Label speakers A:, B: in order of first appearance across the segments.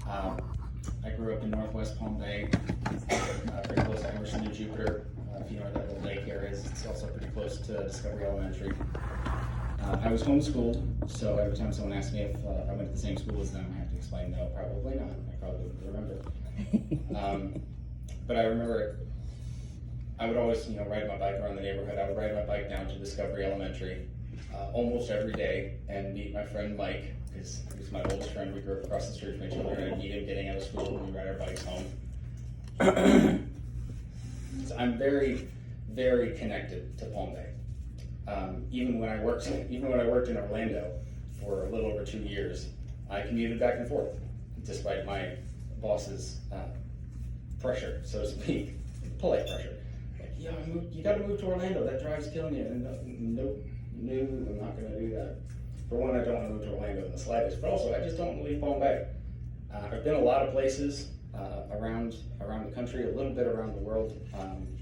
A: I grew up in Northwest Palm Bay, pretty close to Emerson and Jupiter. If you know where that little lake area is, it's also pretty close to Discovery Elementary. I was homeschooled, so every time someone asks me if I went to the same school as them, I have to explain, no, probably not. I probably wouldn't remember. But I remember I would always, ride my bike around the neighborhood. I would ride my bike down to Discovery Elementary almost every day and meet my friend Mike, because he was my oldest friend. We grew up across the street from each other, and I'd meet him getting out of school and we'd ride our bikes home. So I'm very, very connected to Palm Bay. Even when I worked in Orlando for a little over 2 years, I commuted back and forth, despite my boss's pressure, so to speak, polite pressure. Like, you got to move to Orlando. That drive's killing you. And nope, no, I'm not going to do that. For one, I don't want to move to Orlando in the slightest, but also I just don't want to leave Palm Bay. I've been a lot of places around the country, a little bit around the world,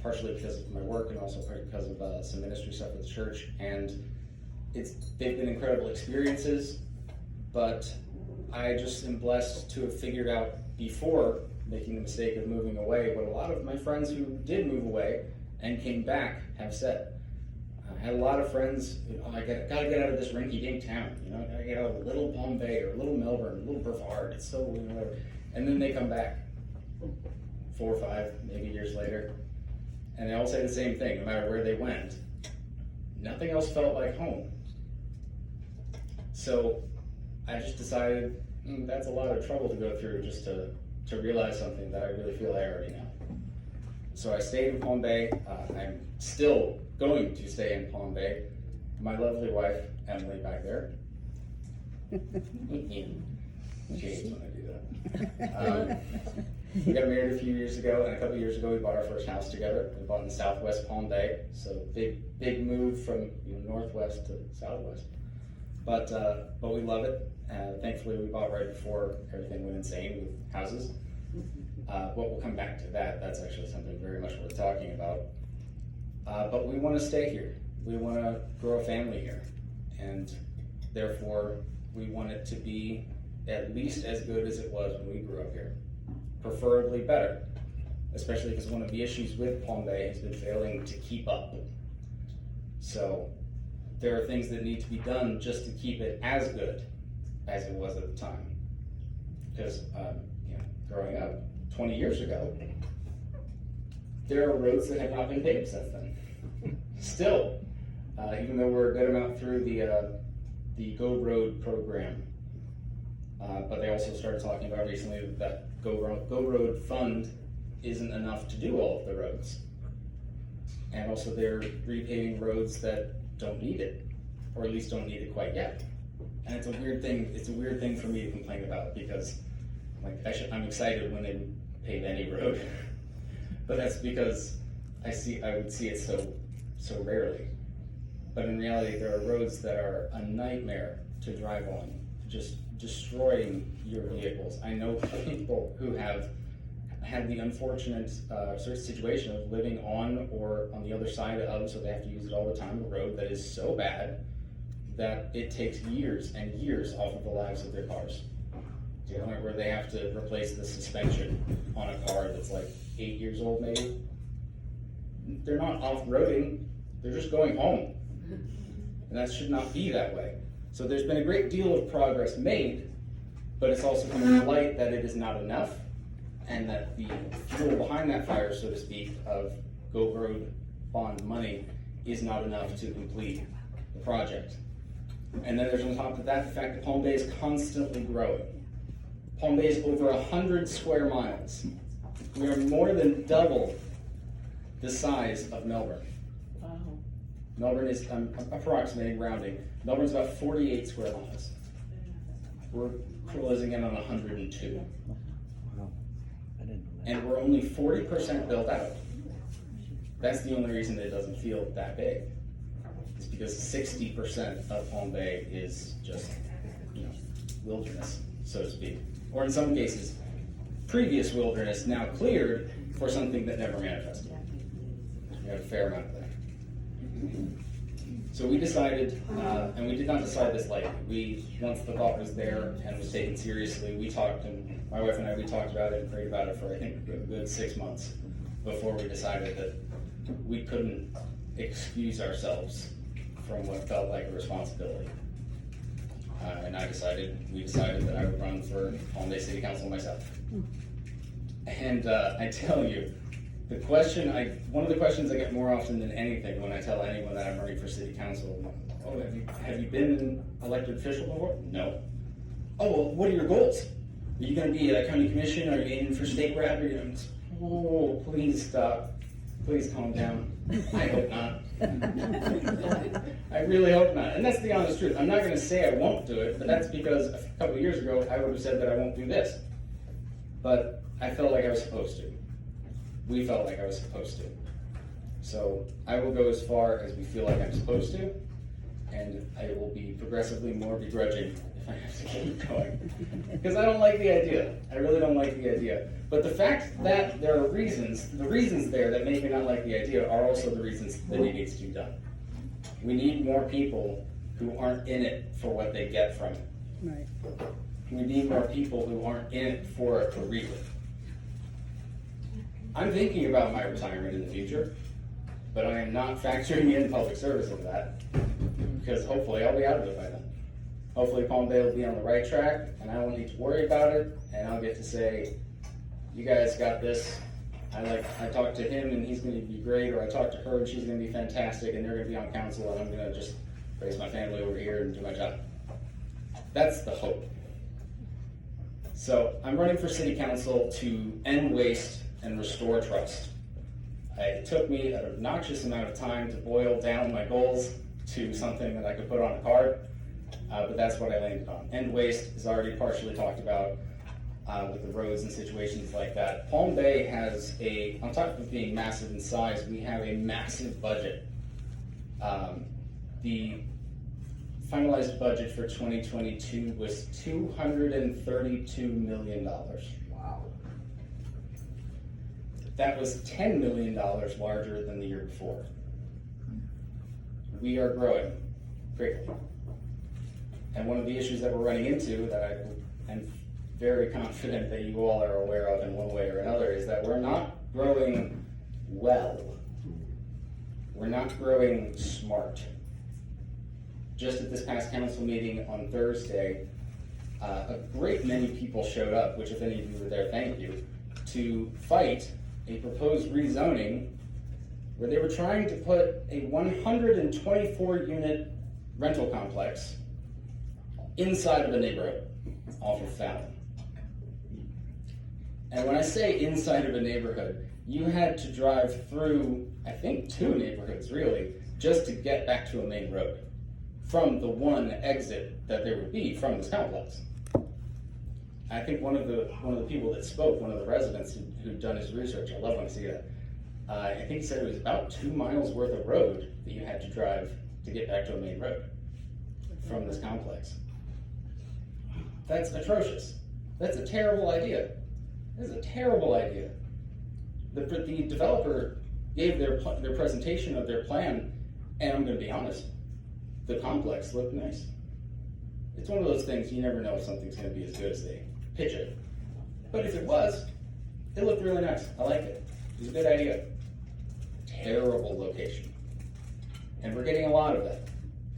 A: partially because of my work and also because of some ministry stuff with the church. And they've been incredible experiences, but I just am blessed to have figured out before making the mistake of moving away what a lot of my friends who did move away and came back have said. I had a lot of friends, I gotta get out of this rinky-dink town, I gotta get out of little Palm Bay or little Melbourne, little Brevard, it's so whatever. And then they come back 4 or 5, maybe years later, and they all say the same thing, no matter where they went. Nothing else felt like home. So I just decided that's a lot of trouble to go through just to realize something that I really feel I already know. So I stayed in Palm Bay. I'm still going to stay in Palm Bay. My lovely wife, Emily, back there. She hates when I do that. We got married a few years ago, and a couple years ago we bought our first house together. We bought in Southwest Palm Bay, so big move from Northwest to Southwest. But we love it. Thankfully, we bought right before everything went insane with houses. But we'll come back to that. That's actually something very much worth talking about. But we want to stay here. We want to grow a family here, and therefore we want it to be at least as good as it was when we grew up here. Preferably better, especially because one of the issues with Palm Bay has been failing to keep up. So there are things that need to be done just to keep it as good as it was at the time. Because growing up 20 years ago, there are roads that have not been paved since then. Still, even though we're a good amount through the Go Road program, but they also started talking about recently that Go Road fund isn't enough to do all of the roads. And also they're repaving roads that don't need it, or at least don't need it quite yet. And it's a weird thing. It's a weird thing for me to complain about, because I'm excited when they pave any road, but that's because I would see it so rarely. But in reality, there are roads that are a nightmare to drive on, just destroying your vehicles. I know people who have had the unfortunate sort of situation of living on or on the other side of, so they have to use it all the time, a road that is so bad that it takes years and years off of the lives of their cars. To the point where they have to replace the suspension on a car that's like 8 years old maybe. They're not off-roading, they're just going home. And that should not be that way. So there's been a great deal of progress made, but it's also come to light that it is not enough, and that the fuel behind that fire, so to speak, of Go Road bond money is not enough to complete the project. And then there's on top of that the fact that Palm Bay is constantly growing. Palm Bay is over 100 square miles. We are more than double the size of Melbourne.
B: Wow.
A: Melbourne is, approximating rounding, Melbourne's about 48 square miles. We're closing in on 102.
C: Wow. I didn't know that.
A: And we're only 40% built out. That's the only reason it doesn't feel that big. It's because 60% of Palm Bay is just, wilderness, so to speak. Or in some cases, previous wilderness now cleared for something that never manifested. We have a fair amount of that. So we decided, and we did not decide this lightly. Once the thought was there and was taken seriously, we talked, and my wife and I, we talked about it and prayed about it for, I think, a good 6 months before we decided that we couldn't excuse ourselves from what felt like a responsibility. And we decided that I would run for Palmdale City Council myself. And I tell you, one of the questions I get more often than anything when I tell anyone that I'm running for city council, oh, have you been an elected official before? No. Oh, well, what are your goals? Are you going to be a county commission? Are you aiming for state rep? Are you going to... Oh, please stop. Please calm down. I hope not. I really hope not. And that's the honest truth. I'm not going to say I won't do it, but that's because a couple of years ago I would have said that I won't do this. But I felt like I was supposed to. We felt like I was supposed to. So I will go as far as we feel like I'm supposed to, and I will be progressively more begrudging if I have to keep going. Because I don't like the idea. I really don't like the idea. But the fact that there are reasons, the reasons there that make me not like the idea are also the reasons that it needs to be done. We need more people who aren't in it for what they get from it.
B: Right.
A: We need more people who aren't in it for a career. I'm thinking about my retirement in the future, but I am not factoring in public service into that, because hopefully I'll be out of it by then. Hopefully Palmdale will be on the right track, and I won't need to worry about it, and I'll get to say, you guys got this. I talked to him and he's going to be great, or I talked to her and she's going to be fantastic, and they're going to be on council, and I'm going to just raise my family over here and do my job. That's the hope. So I'm running for city council to end waste and restore trust. It took me an obnoxious amount of time to boil down my goals to something that I could put on a card, but that's what I landed on. End waste is already partially talked about with the roads and situations like that. Palm Bay has on top of being massive in size, we have a massive budget. The finalized budget for 2022 was $232 million.
C: Wow.
A: That was $10 million larger than the year before. We are growing quickly. And one of the issues that we're running into that I am very confident that you all are aware of in one way or another is that we're not growing well. We're not growing smart. Just at this past council meeting on Thursday, a great many people showed up, which if any of you were there, thank you, to fight a proposed rezoning where they were trying to put a 124-unit rental complex inside of a neighborhood off of Fallon. And when I say inside of a neighborhood, you had to drive through, I think, 2 neighborhoods really, just to get back to a main road from the one exit that there would be from this complex. I think one of the people that spoke, one of the residents who'd done his research, I love when I see that, I think he said it was about 2 miles worth of road that you had to drive to get back to a main road from this complex. That's atrocious. That's a terrible idea. That's a terrible idea. The developer gave their presentation of their plan, and I'm going to be honest, the complex looked nice. It's one of those things you never know if something's going to be as good as they pitch it. But if it was, it looked really nice. I like it. It was a good idea. Terrible location. And we're getting a lot of that.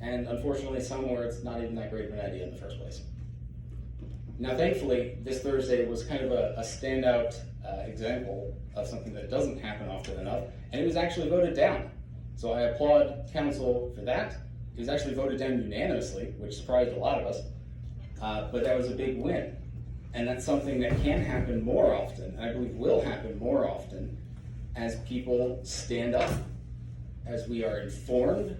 A: And unfortunately, somewhere it's not even that great of an idea in the first place. Now, thankfully, this Thursday was kind of a standout example of something that doesn't happen often enough, and it was actually voted down. So I applaud council for that. It was actually voted down unanimously, which surprised a lot of us, but that was a big win. And that's something that can happen more often, and I believe will happen more often, as people stand up, as we are informed,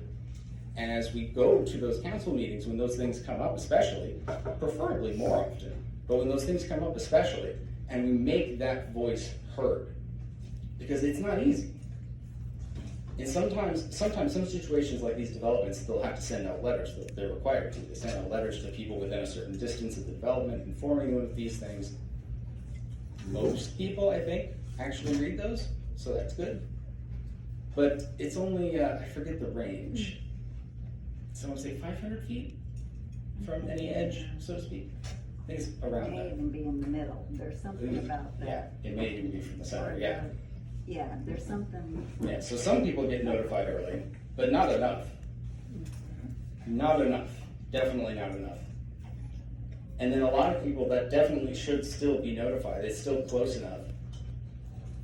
A: and as we go to those council meetings when those things come up especially, preferably more often, but when those things come up especially, and we make that voice heard. Because it's not easy. And sometimes some situations like these developments, they'll have to send out letters. They're required to. They send out letters to people within a certain distance of the development, informing them of these things. Most people, I think, actually read those, so that's good. But it's only, I forget the range. someone say 500 feet from any edge, so to speak. I think it's
B: It
A: around
B: may
A: that.
B: even be in the middle, there's something about
A: Yeah,
B: that.
A: it may even be from the center, yeah.
B: Yeah, there's something,
A: Yeah, so some people get notified early, but not enough. Not enough, definitely not enough. And then a lot of people that definitely should still be notified, it's still close enough,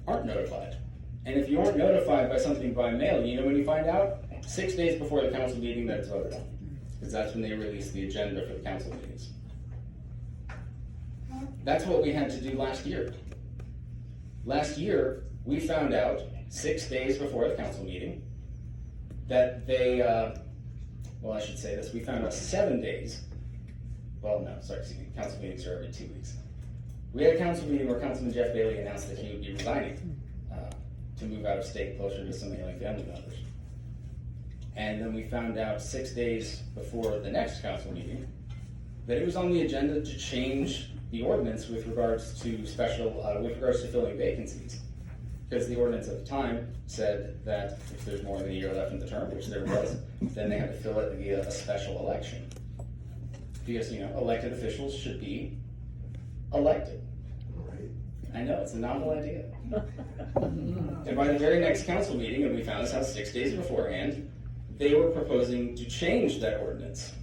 A: aren't notified. And if you aren't notified by something by mail, you know when you find out? 6 days before the council meeting that it's voted on. Because that's when they release the agenda for the council meetings. That's what we had to do last year. Last year, we found out 6 days before the council meeting that they, well, I should say this, we found out 7 days. Well, no, sorry, excuse me, council meetings are every 2 weeks. We had a council meeting where Councilman Jeff Bailey announced that he would be resigning to move out of state closer to some ailing family members. And then we found out 6 days before the next council meeting that it was on the agenda to change the ordinance with regards to filling vacancies. Because the ordinance at the time said that if there's more than a year left in the term, which there was, then they had to fill it via a special election. Because, you know, elected officials should be elected. I know, it's a novel idea. And by the very next council meeting, and we found this out 6 days beforehand, they were proposing to change that ordinance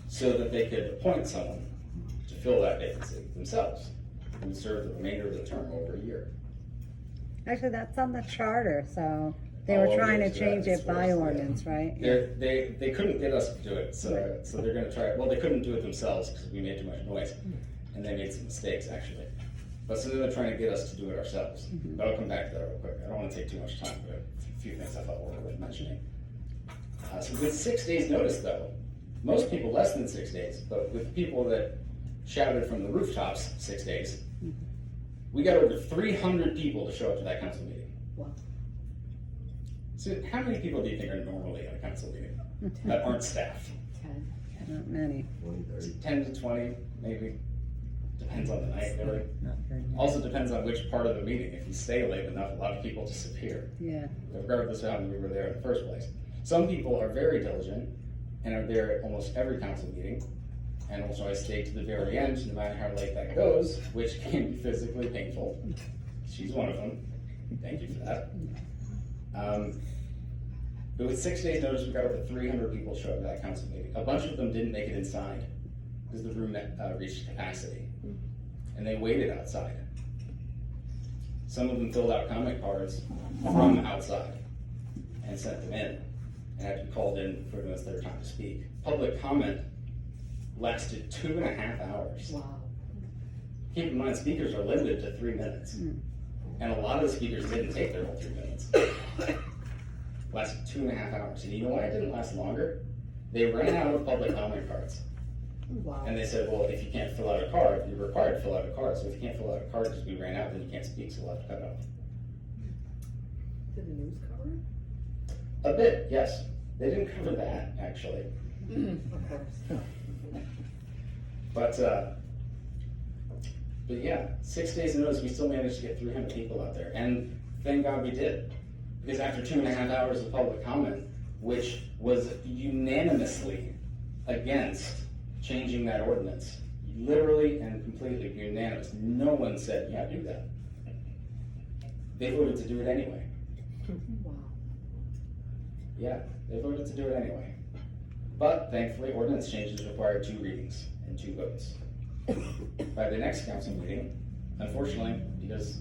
A: so that they could appoint someone to fill that vacancy themselves, who would serve the remainder of the term over a year.
D: Actually, that's on the charter, so they were
A: Oh,
D: trying to
A: yes,
D: change
A: that's
D: it by
A: worse, yeah.
D: ordinance, right?
A: They couldn't get us to do it, so they're gonna try it. Well, they couldn't do it themselves because we made too much noise, and they made some mistakes, actually. But so they're trying to get us to do it ourselves. But I'll come back to that real quick. I don't wanna take too much time, but a few things I thought were worth mentioning. So with 6 days notice though, most people less than 6 days, but with people that shouted from the rooftops 6 days, we got over 300 people to show up to that council meeting.
D: Wow.
A: So how many people do you think are normally at a council meeting that aren't staff?
D: Not many.
A: 10 to 20, maybe. Depends on the night, really.
D: Not very many.
A: Also depends on which part of the meeting. If you stay late enough, a lot of people disappear,
D: Yeah.
A: regardless of how many were there in the first place. Some people are very diligent and are there at almost every council meeting. And also I stay to the very end, no matter how late that goes, which can be physically painful. She's one of them. Thank you for that. But with 6 days notice, we got over 300 people show up to that council meeting. A bunch of them didn't make it inside because the room reached capacity. And they waited outside. Some of them filled out comment cards from outside and sent them in and had to be called in for when it was their time to speak. Public comment lasted 2.5 hours.
D: Wow.
A: Keep in mind, speakers are limited to 3 minutes. And a lot of the speakers didn't take their whole 3 minutes. Lasted 2.5 hours. And you know why it didn't last longer? They ran out of public comment cards.
D: Wow.
A: And they said, well, if you can't fill out a card, you're required to fill out a card. So if you can't fill out a card because we ran out, then you can't speak, so we'll have to cut it off.
E: Did the news cover it?
A: A bit, yes. They didn't cover that, actually.
E: Of course.
A: But yeah, 6 days notice, we still managed to get 300 people out there. And thank God we did. Because after 2.5 hours of public comment, which was unanimously against changing that ordinance, literally and completely unanimous, no one said, yeah, do that. They voted to do it anyway.
E: Wow.
A: Yeah, they voted to do it anyway. But thankfully, ordinance changes require 2 readings and 2 votes. By the next council meeting, unfortunately, because,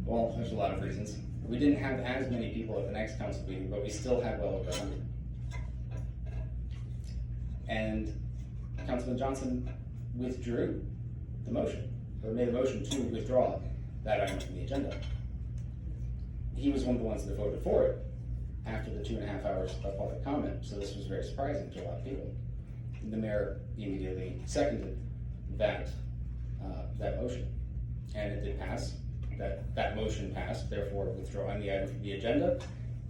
A: well, there's a lot of reasons, we didn't have as many people at the next council meeting, but we still had well over 100. And Councilman Johnson withdrew the motion, or made a motion to withdraw that item from the agenda. He was one of the ones that voted for it after the 2.5 hours of public comment, so this was very surprising to a lot of people. The mayor immediately seconded that motion, and it did pass. That motion passed, therefore withdrawing the item from the agenda,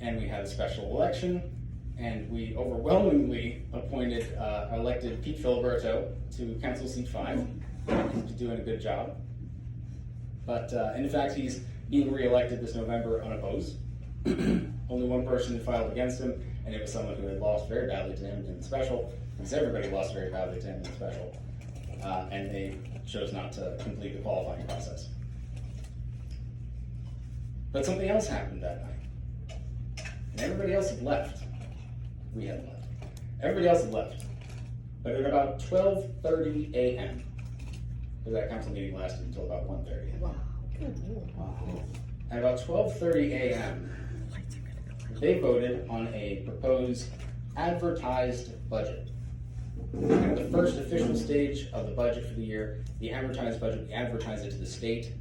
A: and we had a special election, and we overwhelmingly elected Pete Filiberto to Council Seat 5. He's doing a good job. But in fact, he's being re-elected this November unopposed. Only one person filed against him, and it was someone who had lost very badly to him in the special, because everybody lost very badly to him in the special, and they chose not to complete the qualifying process. But something else happened that night, and everybody else had left. We had left. Everybody else had left. But at about 12:30 a.m., because that council meeting lasted until about 1:30 a.m.
E: Wow. Good Lord.
A: At about 12:30 a.m., they voted on a proposed advertised budget. At the first official stage of the budget for the year, the advertised budget, we advertise it to the state,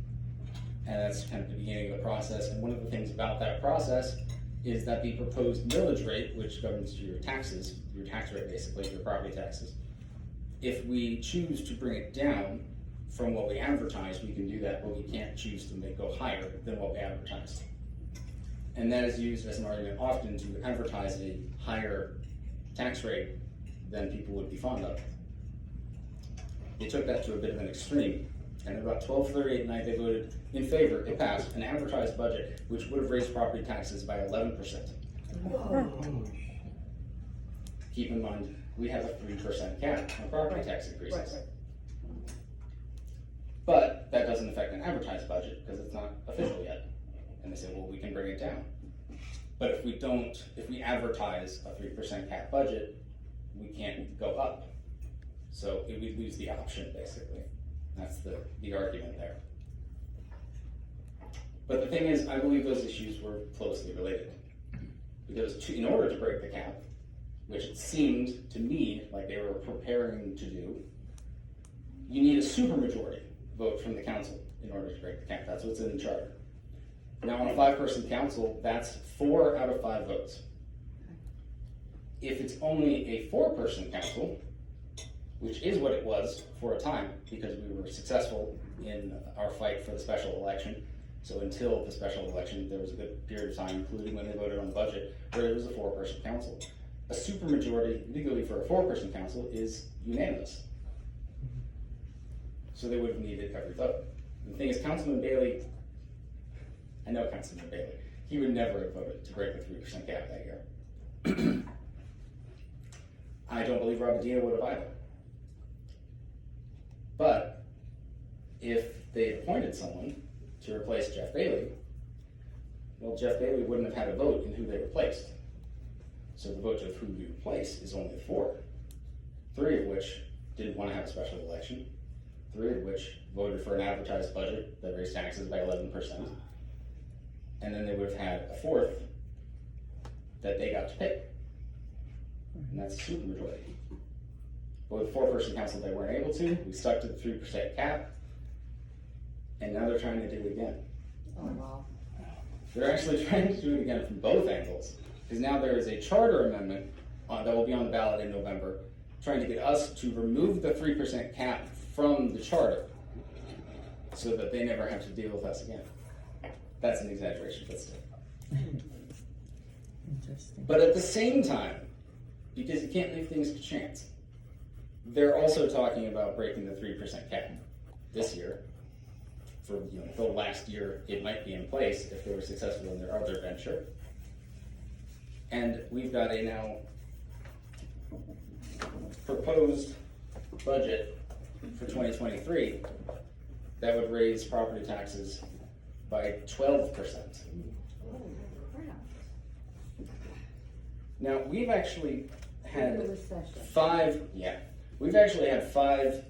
A: and that's kind of the beginning of the process. And one of the things about that process is that the proposed millage rate, which governs your taxes, your tax rate basically, your property taxes, if we choose to bring it down from what we advertise, we can do that, but we can't choose to make go higher than what we advertise. And that is used as an argument often to advertise a higher tax rate than people would be fond of. They took that to a bit of an extreme, and at about 12:30 at night, they voted in favor. It passed an advertised budget, which would have raised property taxes by 11%.
E: Whoa.
A: Keep in mind, we have a 3% cap on property tax increases.
E: Right.
A: But that doesn't affect an advertised budget because it's not official yet. And they say, well, we can bring it down. But if we advertise a 3% cap budget, we can't go up. So we lose the option, basically. That's the argument there. But the thing is, I believe those issues were closely related. Because in order to break the cap, which it seemed to me like they were preparing to do, you need a supermajority vote from the council in order to break the cap. That's what's in the charter. Now, on a 5-person council, that's 4 out of 5 votes. If it's only a 4-person council, which is what it was for a time, because we were successful in our fight for the special election. So until the special election, there was a good period of time, including when they voted on the budget, where it was a 4-person council. A supermajority, legally for a 4-person council, is unanimous. So they would have needed every vote. And the thing is, Councilman Bailey, I know Councilman Bailey, he would never have voted to break the 3% cap that year. I don't believe Rob Medina would have either. But if they appointed someone to replace Jeff Bailey, well, Jeff Bailey wouldn't have had a vote in who they replaced. So the vote of who we replaced is only 4, 3 of which didn't want to have a special election, 3 of which voted for an advertised budget that raised taxes by 11%. And then they would have had a 4th that they got to pick. And that's a supermajority. But with 4-person council, they weren't able to. We stuck to the 3% cap. And now they're trying to do it again.
E: Oh, wow.
A: They're actually trying to do it again from both angles. Because now there is a charter amendment that will be on the ballot in November, trying to get us to remove the 3% cap from the charter so that they never have to deal with us again. That's an exaggeration, but still.
D: Interesting.
A: But at the same time, because you can't leave things to chance, they're also talking about breaking the 3% cap this year. For the last year it might be in place if they were successful in their other venture. And we've got a now proposed budget for 2023 that would raise property taxes by 12%.
E: Holy crap.
A: Now, we've actually had
E: In the recession.
A: 5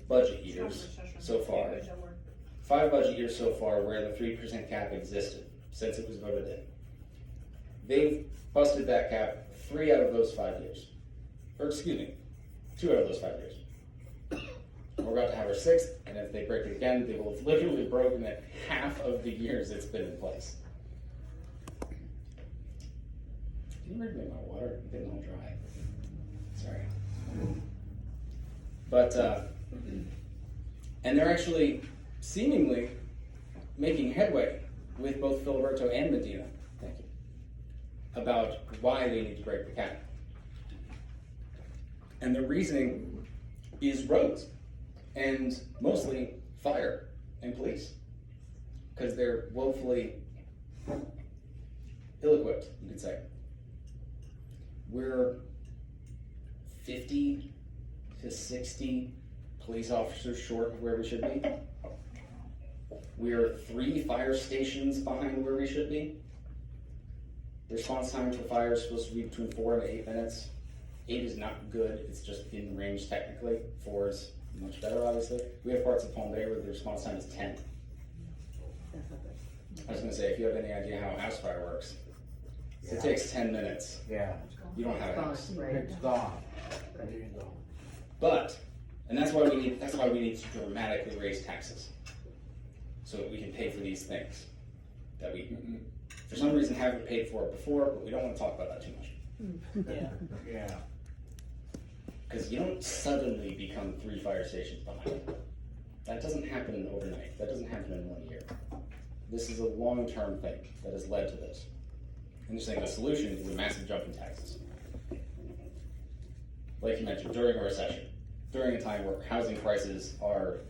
A: budget years so far. 5 budget years so far where the 3% cap existed since it was voted in. They've busted that cap 3 out of those 5 years. Or excuse me, 2 out of those 5 years. We're about to have our 6th, and if they break it again, they will have literally broken it half of the years it's been in place. Can you read me my water? I'm getting all dry. Sorry. But, and they're actually seemingly making headway with both Filiberto and Medina, thank you, about why they need to break the cap. And the reasoning is roads, and mostly fire and police, because they're woefully ill-equipped, you could say. we're 50 to 60 police officers short of where we should be. We're 3 fire stations behind where we should be. The response time for fire is supposed to be between 4 and 8 minutes. 8 is not good, it's just in range technically. 4 is much better, obviously. We have parts of Palm Bay where the response time is 10.
E: That's not good.
A: I was gonna say, if you have any idea how a house fire works, it takes 10 minutes.
C: Yeah,
A: You don't have a house.
E: Right.
C: it's gone. There you go.
A: But, and that's why we need to dramatically raise taxes. So that we can pay for these things that we, for some reason, haven't paid for before, but we don't want to talk about that too much.
C: Yeah, yeah.
A: Because you don't suddenly become 3 fire stations behind. That doesn't happen overnight. That doesn't happen in 1 year. This is a long-term thing that has led to this. And just saying the solution is a massive jump in taxes. Like you mentioned, during a recession, during a time where housing prices are,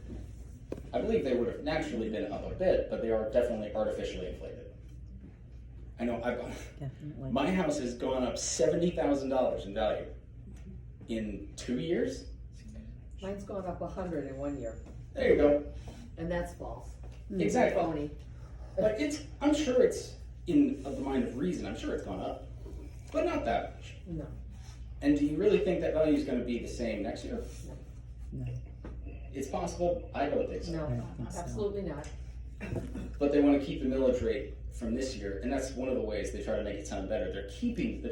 A: I believe they would have naturally been up a bit, but they are definitely artificially inflated. I know
D: Definitely.
A: my house has gone up $70,000 in value in 2 years.
E: Mine's gone up 100 in 1 year,
A: There you go.
E: and that's false.
A: Exactly.
E: Phony.
A: But I'm sure it's in the mind of reason. I'm sure it's gone up, but not that much.
E: No.
A: And do you really think that value is going to be the same next year?
D: No.
A: It's possible. I don't think so.
E: No,
D: don't think so.
E: absolutely not.
A: But they want to keep the millage rate from this year, and that's one of the ways they try to make it sound better. They're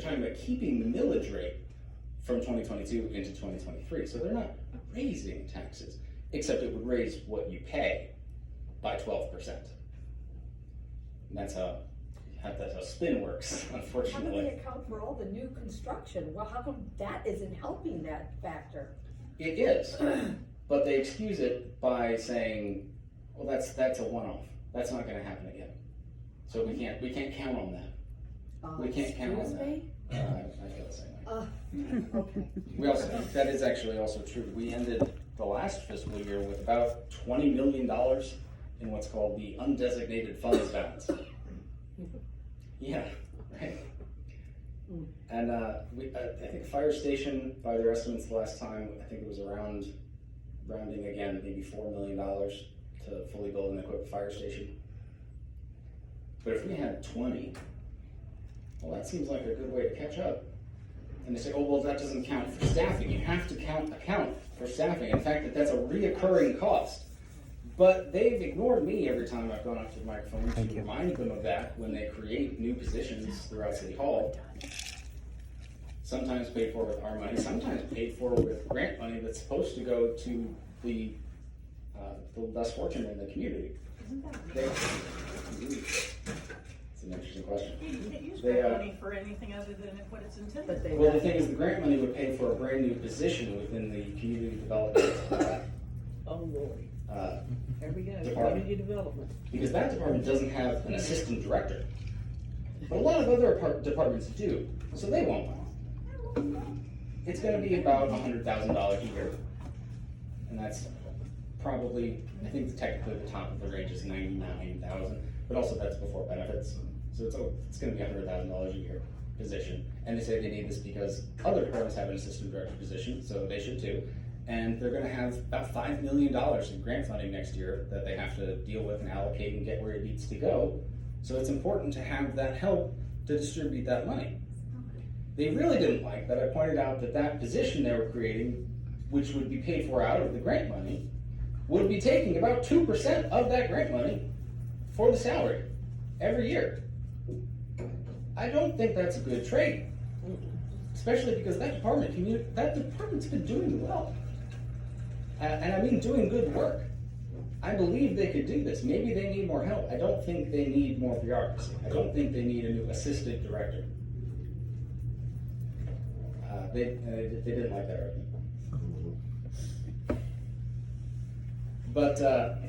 A: talking about keeping the millage rate from 2022 into 2023. So they're not raising taxes, except it would raise what you pay by 12%. And that's how spin works,
F: How do they
A: unfortunately.
F: account for all the new construction? Well, how come that isn't helping that factor?
A: It is, but they excuse it by saying, well, that's a one-off. That's not gonna happen again. So we can't count on that. We can't count on
E: Excuse
A: that.
E: me?
A: I feel the same way.
F: Okay.
A: We also, that is actually also true. We ended the last fiscal year with about $20 million in what's called the undesignated funds balance. Yeah, right. And I think fire station, by their estimates the last time, I think it was around, rounding again, maybe $4 million to fully build and equip a fire station. But if we had 20, well, that seems like a good way to catch up. And they say, oh, well, that doesn't count for staffing. You have to account for staffing. In fact, that's a reoccurring cost. But they've ignored me every time I've gone up to the microphone to remind them of that when they create new positions throughout City Hall. Sometimes paid for with our money, sometimes paid for with grant money that's supposed to go to the less fortunate in the community. It's an interesting question.
G: You can't use
A: They,
G: grant money for anything other than what it's intended
E: But they.
A: Well, the thing is, the grant money would pay for a brand new position within the community development,
F: Oh, Lord. There we go.
A: Department.
F: Community development.
A: because that department doesn't have an assistant director. But a lot of other departments do, so they won't want. It's gonna be about $100,000 a year. And that's probably, I think technically the top of the range is 99,000, but also that's before benefits. So it's gonna be $100,000 a year position. And they say they need this because other departments have an assistant director position, so they should too. And they're gonna have about $5 million in grant funding next year that they have to deal with and allocate and get where it needs to go. So it's important to have that help to distribute that money. They really didn't like that I pointed out that that position they were creating, which would be paid for out of the grant money, would be taking about 2% of that grant money for the salary every year. I don't think that's a good trade, especially because that department's been doing well. And I mean doing good work. I believe they could do this. Maybe they need more help. I don't think they need more bureaucracy. I don't think they need a new assistant director. They didn't like that argument. But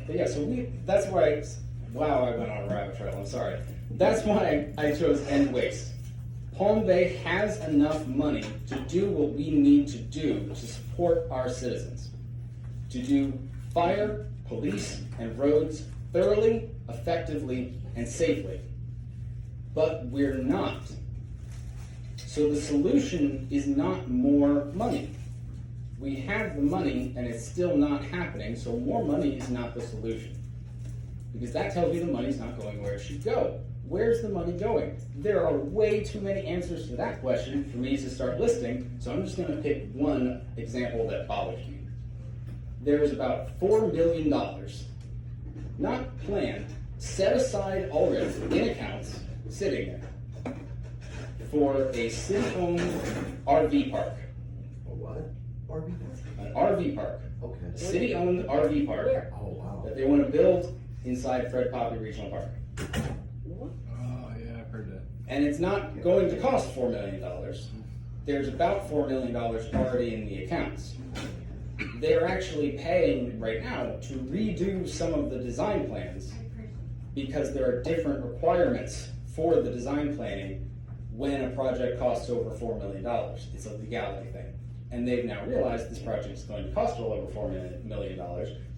A: yeah, so that's why wow, I went on a rabbit trail, I'm sorry. That's why I chose End Waste. Palm Bay has enough money to do what we need to do to support our citizens. To do fire, police, and roads thoroughly, effectively, and safely. But we're not. So the solution is not more money. We have the money and it's still not happening, so more money is not the solution. Because that tells me the money's not going where it should go. Where's the money going? There are way too many answers to that question for me to start listing, so I'm just gonna pick one example that bothers me. There's about $4 million, not planned, set aside already in accounts, sitting there, for a city-owned RV park.
H: A what? RV?
A: An RV park.
H: Okay.
A: A city-owned RV park
E: Where?
H: Oh, wow.
A: that they want to build inside Fred Poppy Regional Park.
E: What?
I: Oh, yeah, I've heard that.
A: And it's not going to cost $4 million. There's about $4 million already in the accounts. They're actually paying right now to redo some of the design plans because there are different requirements for the design planning when a project costs over $4 million. It's a legality thing. And they've now realized this project is going to cost well over $4 million,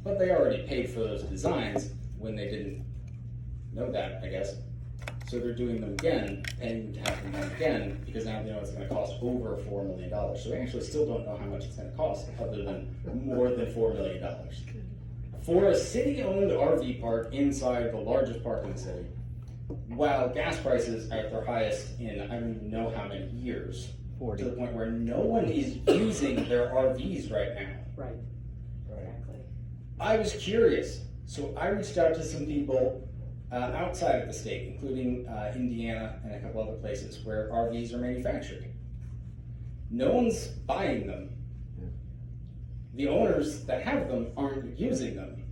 A: but they already paid for those designs when they didn't know that, I guess. So they're doing them again, paying to have them done again, because now they know it's gonna cost over $4 million. So they actually still don't know how much it's gonna cost, other than more than $4 million. For a city-owned RV park inside the largest park in the city, while gas prices are at their highest in I don't even know how many years, to the point where no one is using their RVs right now.
E: Right. Exactly.
A: I was curious, so I reached out to some people outside of the state, including Indiana and a couple other places where RVs are manufactured. No one's buying them. The owners that have them aren't using them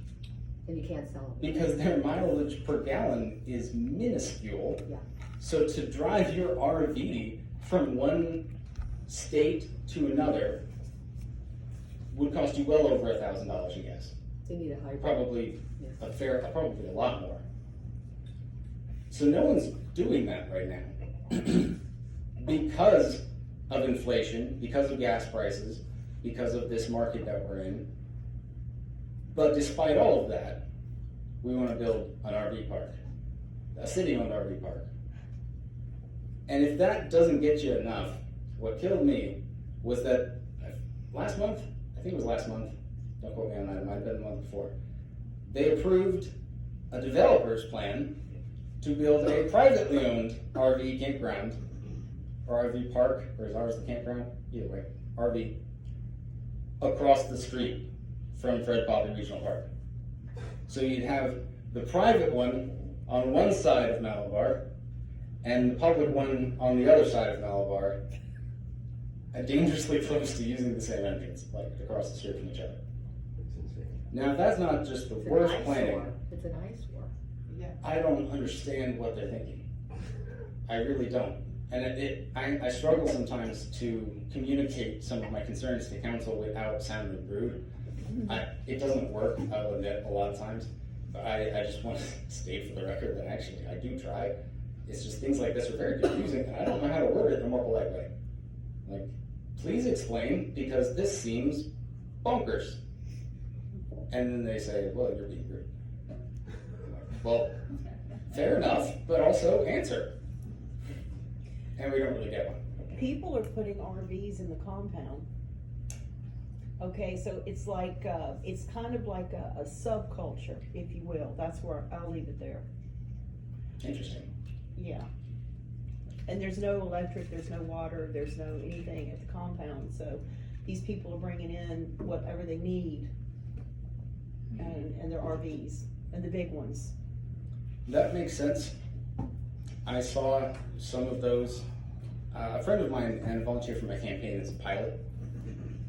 E: And you can't sell them.
A: because their mileage per gallon is minuscule.
E: Yeah.
A: So to drive your RV from one state to another would cost you well over $1,000 in gas.
E: You need a hybrid.
A: Probably
E: Yeah.
A: probably a lot more. So no one's doing that right now because of inflation, because of gas prices, because of this market that we're in. But despite all of that, we want to build an RV park, a city-owned RV park. And if that doesn't get you enough, what killed me was that last month, I think it was last month, don't quote me on that, it might have been the month before, they approved a developer's plan to build a privately owned RV campground, or RV park, or is ours the campground? Either way, RV, across the street from Fred Poppy Regional Park. So you'd have the private one on one side of Malabar, and the public one on the other side of Malabar, dangerously close to using the same entrance, like across the street from each other.
H: It's insane.
A: Now, if that's not just the
E: It's an
A: worst
E: eyesore.
A: planning,
E: It's an eyesore.
A: I don't understand what they're thinking. I really don't. And I struggle sometimes to communicate some of my concerns to council without sounding rude. It doesn't work, I'll admit, a lot of times. But I just want to state for the record that actually I do try. It's just things like this are very confusing, and I don't know how to word it in a more polite way. Like, please explain, because this seems bonkers. And then they say, well, you're being rude. I'm like, well, fair enough, but also answer. And we don't really get one.
J: People are putting RVs in the compound. Okay, so it's like, it's kind of like a subculture, if you will. That's where I'll leave it there.
A: Interesting.
J: Yeah. And there's no electric, there's no water, there's no anything at the compound, so these people are bringing in whatever they need and their RVs, and the big ones.
A: That makes sense. I saw some of those. A friend of mine and a volunteer for my campaign is a pilot,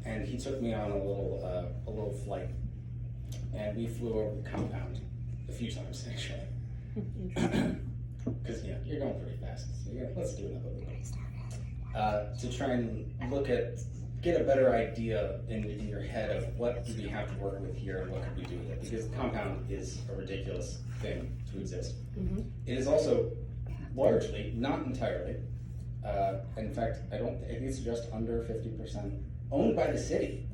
A: and he took me on a little flight, and we flew over the compound a few times actually. Because you're going pretty fast. So let's do another one. To try and get a better idea in your head of what do we have to work with here and what could we do with it, because the compound is a ridiculous thing to exist.
J: Mhm.
A: It is also largely, not entirely, in fact, I think it's just under 50% owned by the city.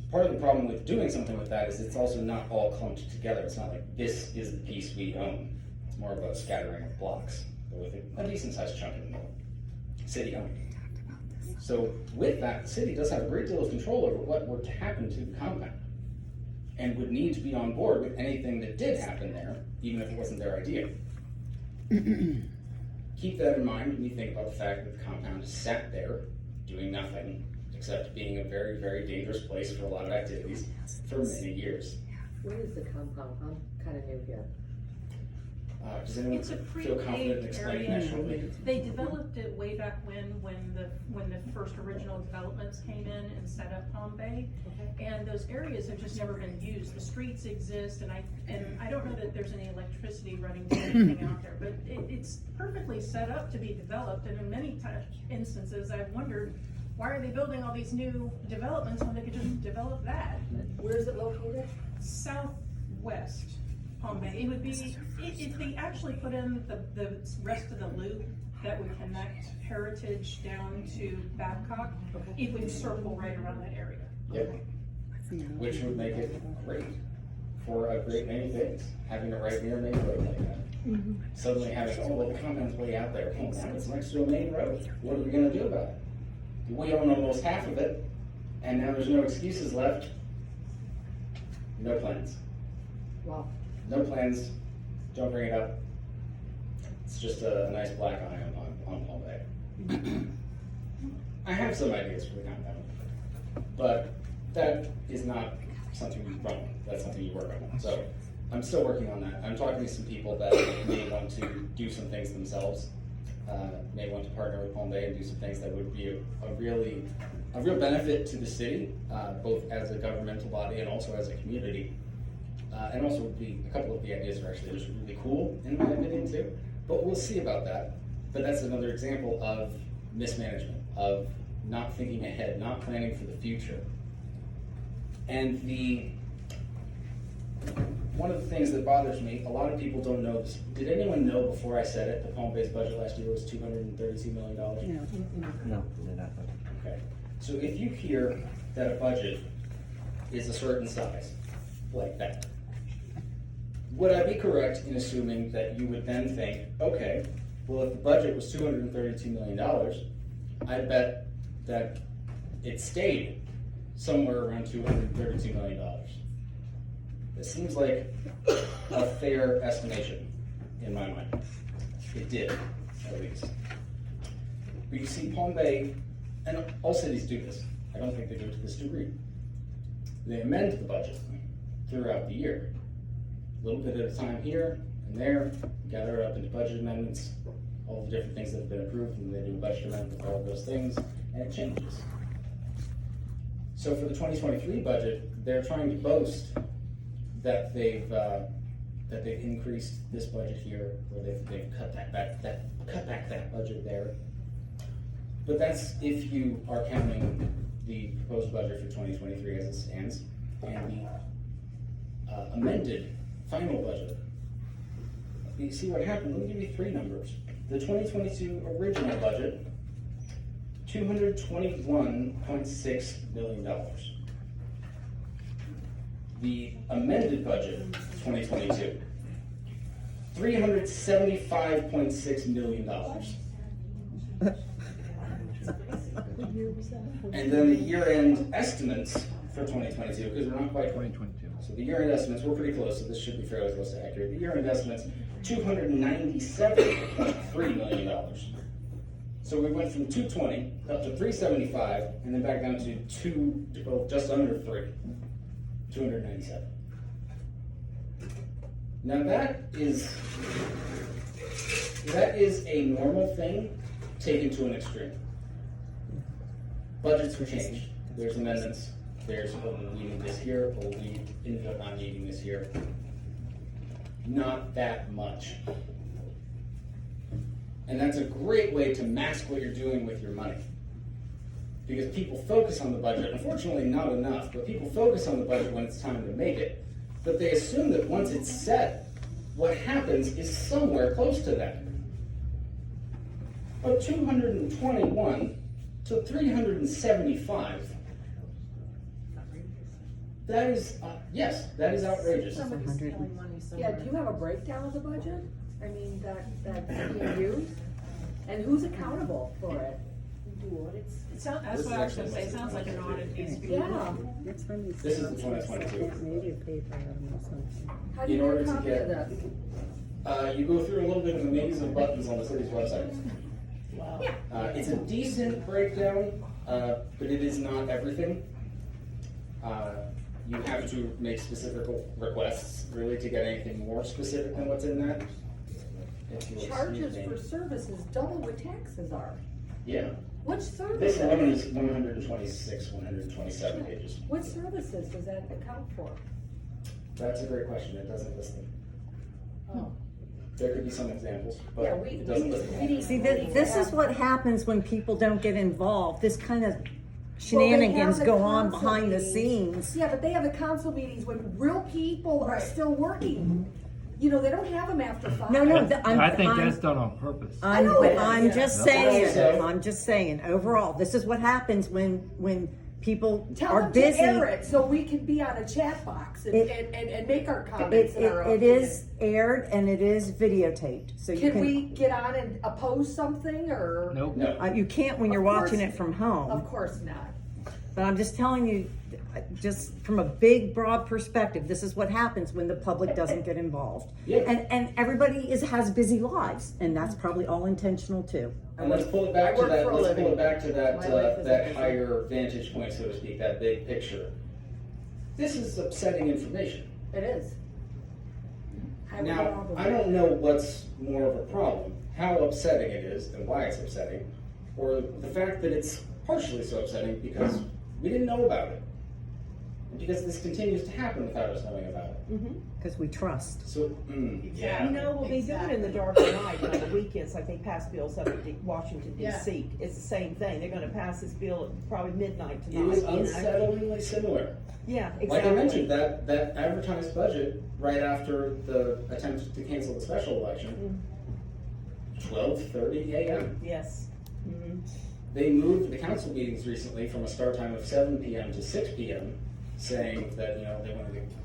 A: Part of the problem with doing something with that is it's also not all clumped together. It's not like this is the piece we own. It's more of a scattering of blocks, but with a decent sized chunk in the middle. city owned. So with that, the city does have a great deal of control over what were to happen to the compound, and would need to be on board with anything that did happen there, even if it wasn't their idea. Keep that in mind when you think about the fact that the compound is sat there doing nothing except being a very, very dangerous place for a lot of activities for many years.
E: Where is the compound? I'm kind of new here.
A: Does anyone
G: It's a
A: feel confident in
G: pre-paved
A: explaining
G: area.
A: that shortly?
G: They developed it way back when the first original developments came in and set up Palm Bay.
E: Okay.
G: And those areas have just never been used. The streets exist, and I don't know that there's any electricity running to anything out there, but it's perfectly set up to be developed, and in many instances, I've wondered, why are they building all these new developments when they could just develop that?
E: Where is it located?
G: Southwest Palm Bay. It would be, if they actually put in the rest of the loop that would connect Heritage down to Babcock,
E: Okay.
G: it would circle right around that area.
A: Yep. Which would make it great for a great many things, having it right near a main road like that. Suddenly having, oh, well, the compound's way out there, oh, now it's next to a main road, what are we gonna do about it? We own almost half of it, and now there's no excuses left. No plans.
E: Wow.
A: No plans, don't bring it up. It's just a nice black eye on Palm Bay. I have some ideas for the compound, but that is not something you run on, that's something you work on. So I'm still working on that. I'm talking to some people that may want to do some things themselves, may want to partner with Palm Bay and do some things that would be a real benefit to the city, both as a governmental body and also as a community. And also a couple of the ideas are actually just really cool in my opinion too, but we'll see about that. But that's another example of mismanagement, of not thinking ahead, not planning for the future. And one of the things that bothers me, a lot of people don't know this. Did anyone know before I said it, that Palm Bay's budget last year was $232 million?
H: No, they're not.
A: Okay, so if you hear that a budget is a certain size, like that, would I be correct in assuming that you would then think, okay, well, if the budget was $232 million, I bet that it stayed somewhere around $232 million. It seems like a fair estimation in my mind. It did, at least. But you see, Palm Bay, and all cities do this, I don't think they do it to this degree. They amend the budget throughout the year. A little bit at a time here and there, gather it up into budget amendments, all the different things that have been approved, and they do a budget amendment for all of those things, and it changes. So for the 2023 budget, they're trying to boast that they've increased this budget here, or they've cut back that budget there. But that's if you are counting the proposed budget for 2023 as it stands, and the amended final budget. You see what happened? Let me give you three numbers. The 2022 original budget, $221.6 million. The amended budget, 2022, $375.6 million. And then the year-end estimates for 2022, because we're not quite 2022. So the year-end estimates, we're pretty close, so this should be fairly close to accurate. The year-end estimates, $297.3 million. So we went from 220 up to 375, and then back down to just under 297. Now that is a normal thing taken to an extreme. Budgets were changed. There's amendments. There's, oh, we're needing this here, or we ended up not needing this here. Not that much. And that's a great way to mask what you're doing with your money. Because people focus on the budget, unfortunately not enough, but people focus on the budget when it's time to make it. But they assume that once it's set, what happens is somewhere close to that. But 221 to 375, that is, yes, that is outrageous.
E: Somebody's stealing money somewhere. Yeah, do you have a breakdown of the budget? I mean, that's being used?
F: And who's accountable for it?
G: That's
A: This
G: what
A: is
G: I was gonna
A: actually
G: say, it sounds like an audit needs to be.
F: Yeah.
D: Next time you
A: This is
D: see
A: the 2022.
D: that media paper item or something.
F: How do
A: In
F: you
A: order
F: get a
A: to
F: copy
A: get-
F: of this?
A: You go through a little bit of a maze of buttons on the city's website.
J: Wow.
A: It's a decent breakdown, but it is not everything. You have to make specific requests, really, to get anything more specific than what's in that. If you'll
F: Charges
A: excuse me.
F: for services double what taxes are.
A: Yeah,
F: Which
A: this
F: services?
A: one is 126, 127 pages.
F: What services does that account for?
A: That's a great question, it doesn't list them.
F: Oh.
A: There could be some examples, but
F: Yeah,
A: it doesn't list them.
F: need.
D: See,
F: we need to
D: this is
F: have-
D: what happens when people don't get involved. This kind of
F: Well, they
D: shenanigans
F: have the
D: go on
F: council
D: behind the
F: meetings.
D: sceens.
F: Yeah, but they have the council meetings when real people are still working. You know, they don't have them after 5.
D: No, no,
H: I think
D: I'm,
H: that's done on purpose.
F: I know it is.
D: I'm just
A: Yeah.
D: saying, I'm just saying, overall, this is what happens when people
F: Tell
D: are
F: them
D: busy.
F: to air it so we can be on a chat box and,
D: It-
F: and make our comments and our
D: It is aired and it is videotaped, so you
F: Can we
D: can,
F: get on and oppose something or?
H: Nope.
A: No,
D: you can't when you're
F: Of course-
D: watching it from
F: Of
D: home.
F: course not.
D: But I'm just telling you, just from a big, broad perspective, this is what happens when the public doesn't get involved.
A: Yeah.
D: And everybody has busy lives, and that's probably all intentional too.
A: and let's pull it back
F: I
A: to
F: work
A: that,
F: for a
A: let's pull
F: living.
A: it back to that,
F: My life is
A: that
F: busy.
A: higher vantage point, so to speak, that big picture. This is upsetting information.
F: It is. I have a
A: Now,
F: problem.
A: I don't know what's more of a problem, how upsetting it is and why it's upsetting, or the fact that it's partially so upsetting because we didn't know about it. And because this continues to happen without us knowing about it.
D: Because we trust.
A: So, yeah.
J: You know, well, they do it in the dark of night on the weekends, like they pass bills up in Washington DC. It's the same thing. They're gonna pass this bill at probably midnight
A: It
J: tonight,
A: is
J: you know?
A: unsettlingly similar.
J: Yeah, exactly.
A: Like I mentioned, that advertised budget right after the attempt to cancel the special election, 12:30 a.m.
J: Yes.
A: They moved the council meetings recently from a start time of 7 p.m. to 6 p.m., saying that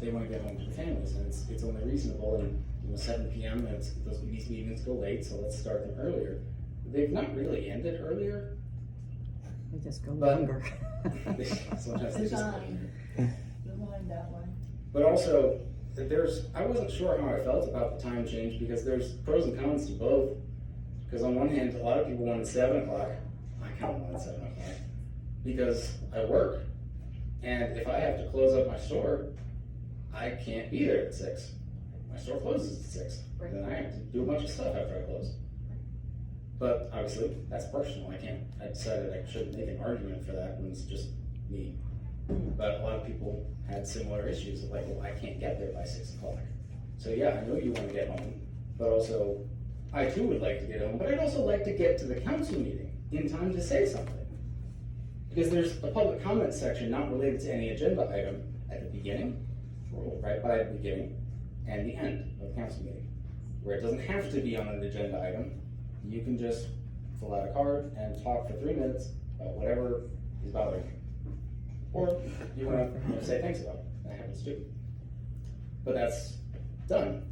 A: they want to get home to their families, and it's only reasonable. And 7 p.m. and these meetings go late, so let's start them earlier. They've not really ended earlier.
D: They just go
A: But-
D: longer.
A: Sometimes they just.
E: Designed that way.
A: But also, I wasn't sure how I felt about the time change because there's pros and cons to both. Because on one hand, a lot of people wanted 7 o'clock. I kind of wanted 7 o'clock because I work. And if I have to close up my store, I can't be there at 6. My store closes at 6.
F: Right.
A: Then I have to do a bunch of stuff after I close. But obviously, that's personal. I decided I shouldn't make an argument for that when it's just me. But a lot of people had similar issues of like, well, I can't get there by 6 o'clock. So yeah, I know you want to get home, but also I too would like to get home, but I'd also like to get to the council meeting in time to say something. Because there's a public comment section not related to any agenda item at the beginning, or right by the beginning, and the end of the council meeting, where it doesn't have to be on an agenda item. You can just fill out a card and talk for 3 minutes about whatever is bothering you. Or you want to say thanks about it. That happens too. But that's done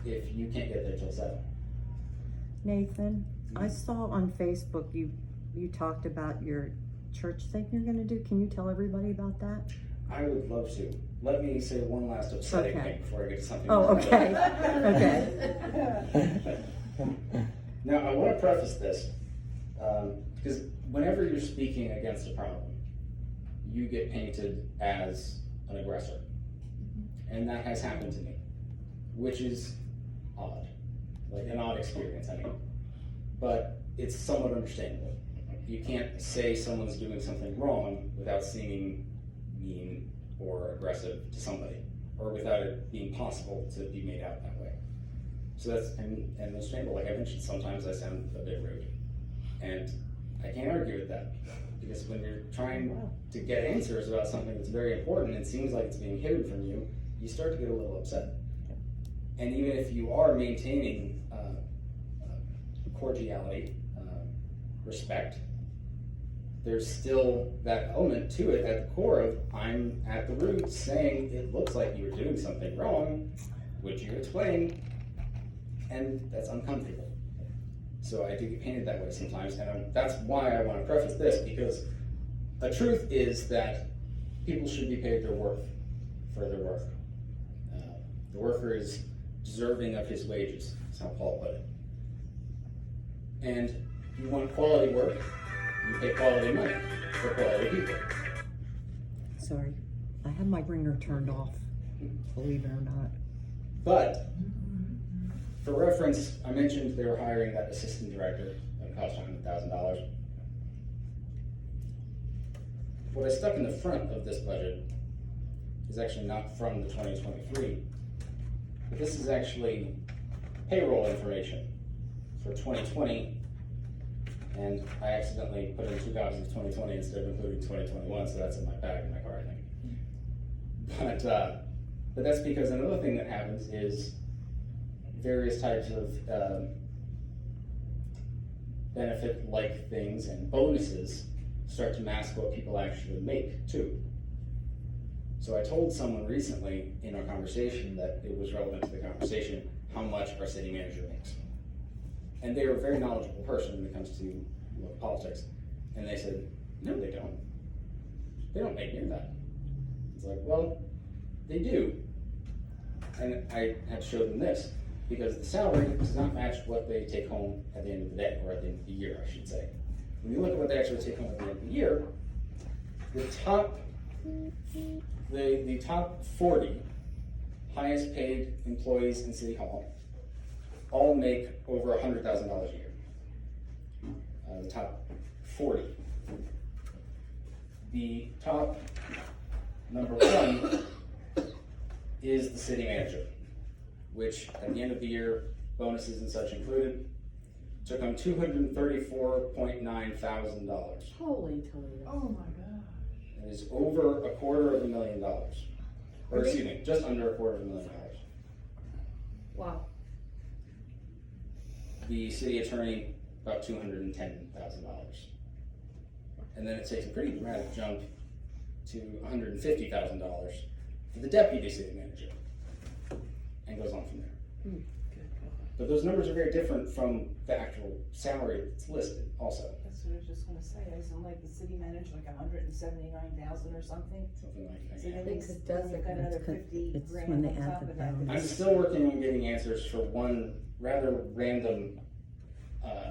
A: if you can't get there till 7.
D: Nathan, I saw on Facebook you talked about your church thing you're gonna do. Can you tell everybody about that?
A: I would love to. Let me say one last upsetting
D: Okay.
A: thing before I get to something
D: Oh,
A: more
D: okay,
A: upsetting.
D: okay.
A: Now, I want to preface this, because whenever you're speaking against a problem, you get painted as an aggressor. And that has happened to me, which is odd. Like an odd experience, I mean. But it's somewhat understandable. You can't say someone's doing something wrong without seeming mean or aggressive to somebody, or without it being possible to be made out that way. So that's, and understandable. Like I mentioned, sometimes I sound a bit rude. And I can't argue with that. Because when you're trying to get answers about something that's very important, it seems like it's being hidden from you, you start to get a little upset. And even if you are maintaining cordiality, respect, there's still that element to it at the core of, I'm at the root saying it looks like you're doing something wrong, which you explain, and that's uncomfortable. So I do get painted that way sometimes, and that's why I want to preface this, because the truth is that people should be paid their worth for their work. The worker is deserving of his wages, is how Paul put it. And you want quality work, you pay quality money for quality people.
D: Sorry, I have my ringer turned off, believe it or not.
A: But, for reference, I mentioned they were hiring that assistant director that cost $100,000. What I stuck in the front of this budget is actually not from the 2023, but this is actually payroll information for 2020, and I accidentally put in 2 copies of 2020 instead of including 2021, so that's in my bag in my car, I think. But that's because another thing that happens is various types of benefit-like things and bonuses start to mask what people actually make too. So I told someone recently in our conversation that it was relevant to the conversation how much our city manager makes. And they are a very knowledgeable person when it comes to local politics. And they said, no, they don't. They don't make near that. It's like, well, they do. And I had to show them this, because the salary does not match what they take home at the end of the day, or at the end of the year, I should say. When you look at what they actually take home at the end of the year, the top 40 highest paid employees in City Hall all make over $100,000 a year. The top 40. The top number 1 is the city manager, which at the end of the year, bonuses and such included, took home $234.9 thousand.
J: Holy Toledo.
E: Oh my gosh.
A: It is over $250,000. Or excuse me, just under $250,000.
J: Wow.
A: The city attorney, about $210,000. And then it takes a pretty dramatic jump to $150,000 for the deputy city manager. And goes on from there. But those numbers are very different from the actual salary that's listed also.
E: That's what I was just gonna say, isn't like the city manager like 179,000 or something?
A: Something like
E: So
A: that.
E: then
D: think
E: they
D: it does
E: got
D: it,
E: another
D: it's 'cause
E: 50
D: it's
E: grand
D: when they
E: on
D: add
E: top
D: the
E: of that.
D: bonus.
A: I'm still working on getting answers for one rather random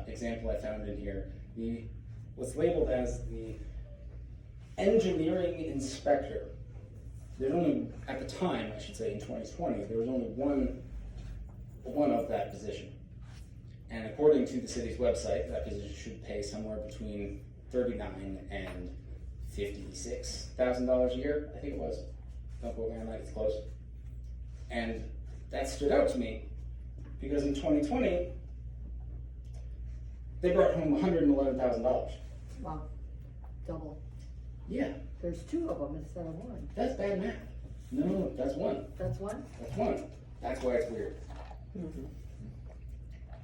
A: example I found in here. What's labeled as the engineering inspector. There's only, at the time, I should say, in 2020, there was only one of that position. And according to the city's website, that position should pay somewhere between $39,000 and $56,000 a year, I think it was. Don't quote me on that, it's close. And that stood out to me because in 2020, they brought home $111,000.
I: Wow, double.
A: Yeah,
I: There's 2 of them instead of 1.
A: that's bad math. No, that's one.
I: That's 1?
A: That's one. That's why it's weird.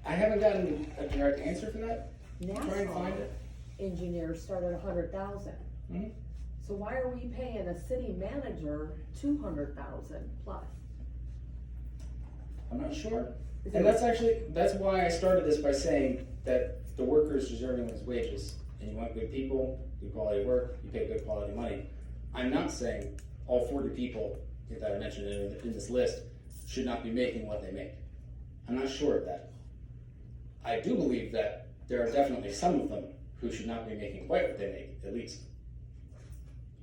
A: I haven't gotten a direct answer for that. Try and find
I: NASA
A: it.
I: engineers start at 100,000.
A: Mhm.
I: So why are we paying a city manager 200,000 plus?
A: I'm not sure.
I: Is
A: And
I: it-
A: that's why I started this by saying that the worker is deserving of his wages. And you want good people, good quality work, you pay good quality money. I'm not saying all 40 people that I mentioned in this list should not be making what they make. I'm not sure of that. I do believe that there are definitely some of them who should not be making quite what they make, at least.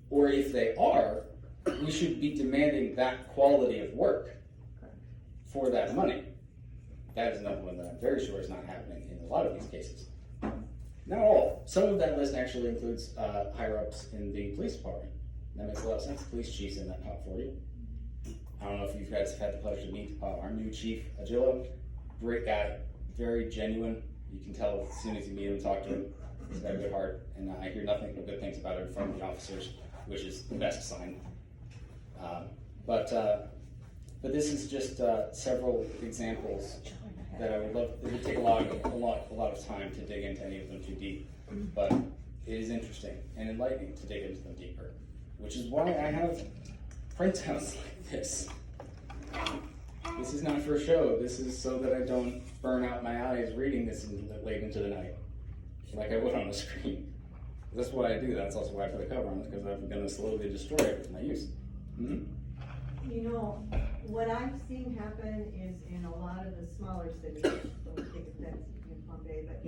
A: Or if they are, we should be demanding that quality of work for that money. That is another one that I'm very sure is not happening in a lot of these cases. Not all. Some of that list actually includes higher ups in the police department. That makes a lot of sense. Police chief's in that top 40. I don't know if you guys have had the pleasure to meet our new chief, Agillo. Great guy, very genuine. You can tell as soon as you meet him, talk to him. He's got a good heart, and I hear nothing but good things about him from the officers, which is the best sign. But this is just several examples that I would love. It would take a lot of time to dig into any of them too deep, but it is interesting and enlightening to dig into them deeper, which is why I have printouts like this. This this is not for show. This is so that I don't burn out my eyes reading this late into the night, like I would on the screen. That's why I do. That's also why I put a cover on it, because I'm going to slowly destroy it with my use. Mm-hmm.
K: You know, what I've seen happen is in a lot of the smaller cities, don't take offense in Palm Bay, but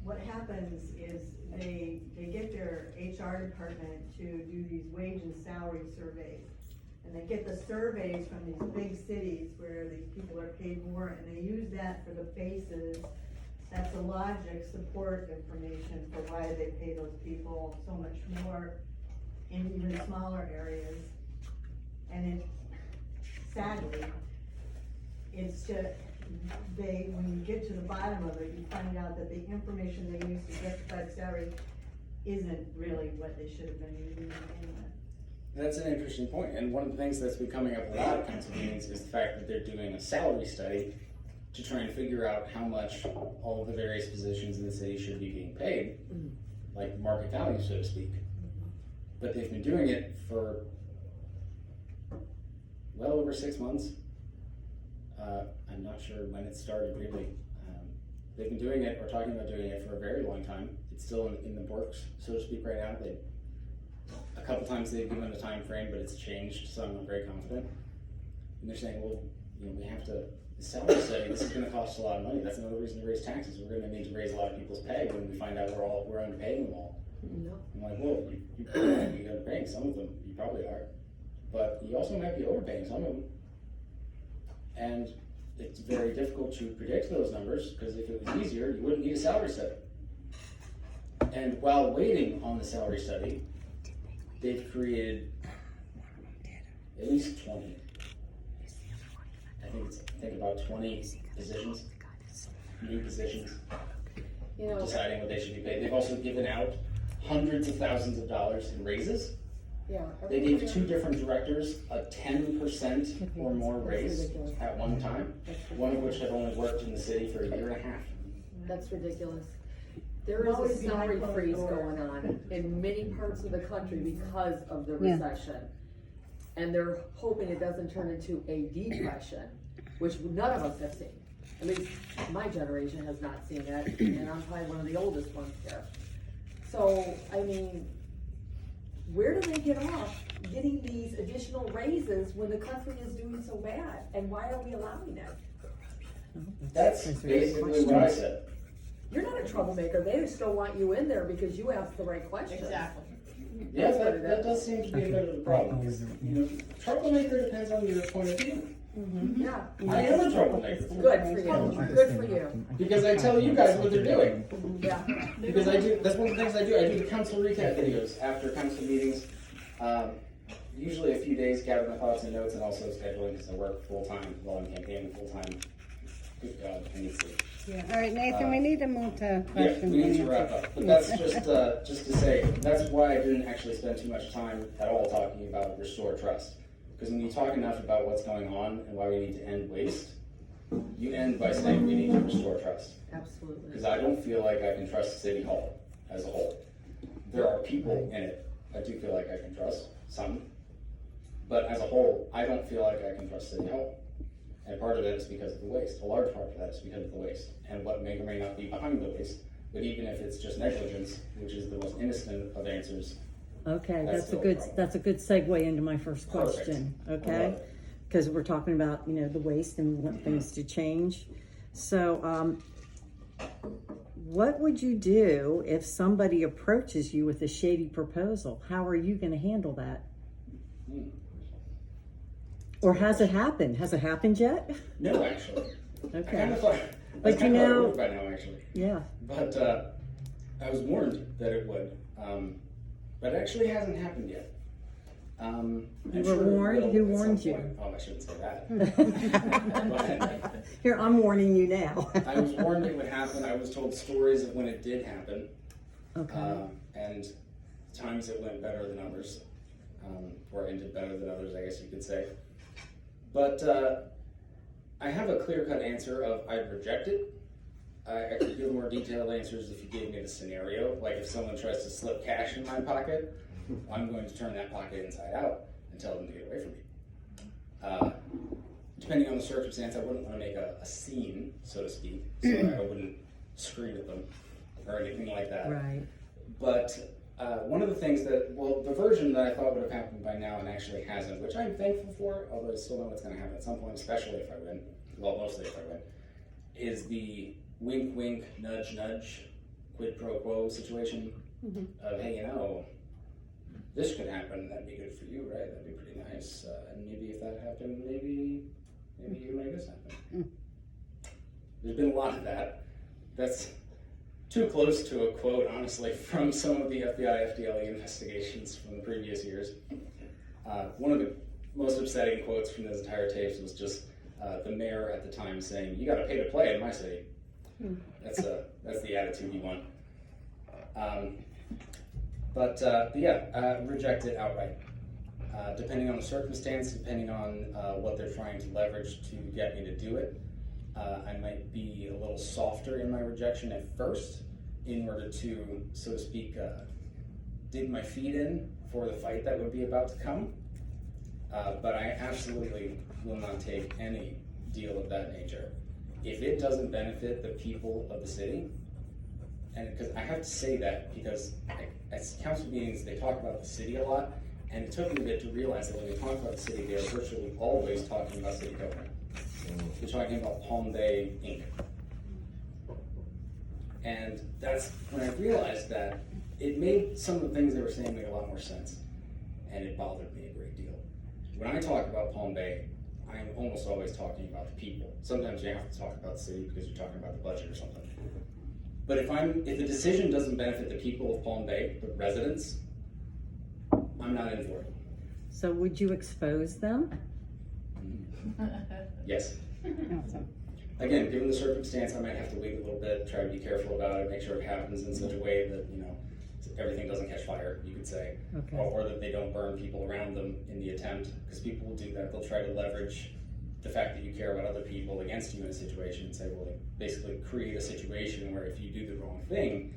K: what happens is they get their HR department to do these wage and salary surveys. And they get the surveys from these big cities where these people are paid more, and they use that for the basis. That's the logic support information for why they pay those people so much more in even smaller areas. And sadly, it's just, when you get to the bottom of it, you find out that the information they use to get that salary isn't really what they should have been using anyway.
A: That's an interesting point, and one of the things that's been coming up a lot at council meetings is the fact that they're doing a salary study to try and figure out how much all of the various positions in the city should be being paid, like market value, so to speak. But they've been doing it for well over 6 months. I'm not sure when it started really. They've been doing it, or talking about doing it, for a very long time. It's still in the works, so to speak, right now. A couple times they've given a time frame, but it's changed, so I'm not very confident. And they're saying, well, we have to, the salary study, this is going to cost a lot of money. That's another reason to raise taxes. We're going to need to raise a lot of people's pay when we find out we're underpaying them all.
I: No.
A: I'm like, well, you're underpaying some of them. You probably are. But you also might be overpaying some of them. And it's very difficult to predict those numbers, because if it was easier, you wouldn't need a salary study. And while waiting on the salary study, they've created at least 20. I think about 20 positions, new positions, deciding what they should be paid. They've also given out hundreds of thousands of dollars in raises.
I: Yeah.
A: They gave 2 different directors a 10% or more raise at one time, one of which had only worked in the city for a year and a half.
I: That's ridiculous. There is a salary freeze going on in many parts of the country because of the recession. And they're hoping it doesn't turn into a depression, which none of us have seen. At least my generation has not seen it, and I'm probably one of the oldest ones here. So, I mean, where do they get off getting these additional raises when the country is doing so bad? And why are we allowing it?
A: That's basically what I said.
I: You're not a troublemaker. They just don't want you in there because you asked the right questions.
E: Exactly.
A: Yeah, that does seem to be a bit of a problem. Because, troublemaker depends on your point of view.
I: Yeah.
A: I am a troublemaker.
I: Good for you. Good for you.
A: Because I tell you guys what they're doing.
I: Yeah.
A: Because I do, that's one of the things I do. I do the council recap videos after council meetings. Usually a few days, gather my thoughts and notes, and also scheduling, because I work full-time while I'm campaigning full-time. Good God, I need sleep.
L: Yeah, all right, Nathan, we need to move to
A: Yeah,
L: questions.
A: we need to wrap up. But that's just to say, that's why I didn't actually spend too much time at all talking about restore trust. Because when you talk enough about what's going on and why we need to end waste, you end by saying we need to restore trust.
I: Absolutely.
A: Because I don't feel like I can trust City Hall as a whole. There are people in it I do feel like I can trust, some. But as a whole, I don't feel like I can trust City Hall. And part of that is because of the waste. A large part of that is because of the waste and what may or may not be behind the waste. But even if it's just negligence, which is the most innocent of answers.
D: Okay,
A: That's
D: that's a
A: still a
D: good,
A: problem.
D: that's a good segue into my first
A: Perfect.
D: question,
A: I love
D: okay?
A: it.
D: Because we're talking about, the waste and we want things to change. So, what would you do if somebody approaches you with a shady proposal? How are you gonna handle that? Or has it happened? Has it happened yet?
A: No, actually. I
D: Okay,
A: kind of thought,
D: But
A: I kind
D: you
A: of
D: know-
A: by now, actually.
D: yeah.
A: But I was warned that it would. But it actually hasn't happened yet. I'm
D: You
A: sure
D: were
A: it
D: warned?
A: will
D: Who
A: at some
D: warned you?
A: point. Oh, I shouldn't say that.
D: Here, I'm warning you now.
A: I was warned it would happen. I was told stories of when it did happen.
D: Okay,
A: And times it went better than others. Or ended better than others, I guess you could say. But I have a clear-cut answer of I'd reject it. I could give more detailed answers if you gave me the scenario. Like if someone tries to slip cash in my pocket, I'm going to turn that pocket inside out and tell them to get away from me. depending on the circumstance, I wouldn't want to make a scene, so to speak, so I wouldn't scream at them or anything like that.
D: Right.
A: But one of the things that, well, the version that I thought would have happened by now and actually hasn't, which I'm thankful for, although I still know what's going to happen at some point, especially if I win, well, mostly if I win, is the wink, wink, nudge, nudge, quid pro quo situation of, hey, you know, this could happen, that'd be good for you, right? That'd be pretty nice. And maybe if that happened, maybe you make this happen. There's been a lot of that. That's too close to a quote, honestly, from some of the FBI FDLE investigations from the previous years. One of the most upsetting quotes from those entire tapes was just the mayor at the time saying, "You got to pay to play in my city." That's the attitude you want. But yeah, reject it outright. Depending on the circumstance, depending on what they're trying to leverage to get me to do it, I might be a little softer in my rejection at first in order to, so to speak, dig my feet in for the fight that would be about to come. But I absolutely will not take any deal of that nature. If it doesn't benefit the people of the city, and because I have to say that because at council meetings they talk about the city a lot, and it took me a bit to realize that when they talk about the city, they are virtually always talking about city government. They're talking about Palm Bay Inc. And that's when I realized that it made some of the things they were saying make a lot more sense, and it bothered me a great deal. When I talk about Palm Bay, I'm almost always talking about the people. Sometimes you have to talk about the city because you're talking about the budget or something. But if the decision doesn't benefit the people of Palm Bay, the residents, I'm not in for it.
D: So would you expose them?
A: Yes. Again, given the circumstance, I might have to wait a little bit, try to be careful about it, make sure it happens in such a way that, you know, everything doesn't catch fire, you could say.
D: Okay.
A: Or that they don't burn people around them in the attempt, because people will do that. They'll try to leverage the fact that you care about other people against you in a situation and say, well, they basically create a situation where if you do the wrong thing,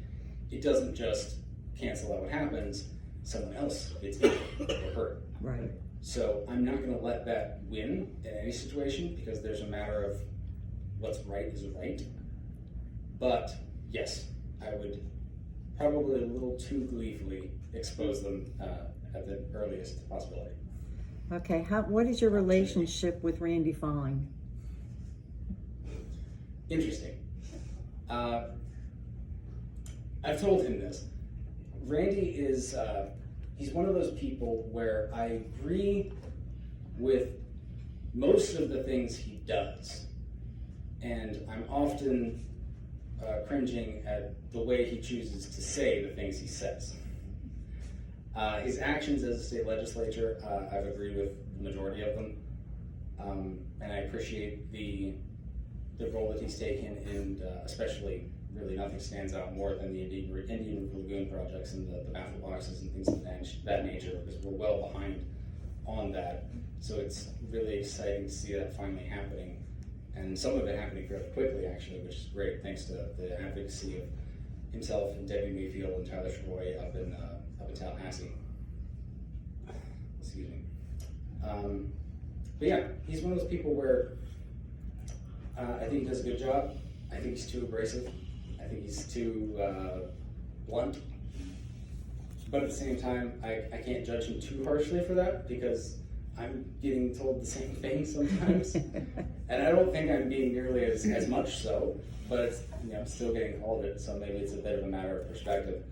A: it doesn't just cancel out what happens, someone else gets injured or hurt.
D: Right.
A: So I'm not going to let that win in any situation because there's a matter of what's right is right. But yes, I would probably a little too gleefully expose them at the earliest possibility.
D: Okay, what is your relationship with Randy Fine?
A: Interesting. I've told him this. Randy is, he's one of those people where I agree with most of the things he does. And I'm often cringing at the way he chooses to say the things he says. His actions as a state legislature, I've agreed with the majority of them. And I appreciate the role that he's taken, and especially, really nothing stands out more than the Indian River Lagoon projects and the baffle boxes and things of that nature, because we're well behind on that. So it's really exciting to see that finally happening. And some of it happening fairly quickly, actually, which is great, thanks to the advocacy of himself and Debbie Mayfield and Tyler Troy up in Tallahassee. Excuse me. But yeah, he's one of those people where I think he does a good job. I think he's too abrasive. I think he's too blunt. But at the same time, I can't judge him too harshly for that because I'm getting told the same thing sometimes. And I don't think I'm being nearly as much so, but it's, you know, still getting called it, so maybe it's a bit of a matter of perspective.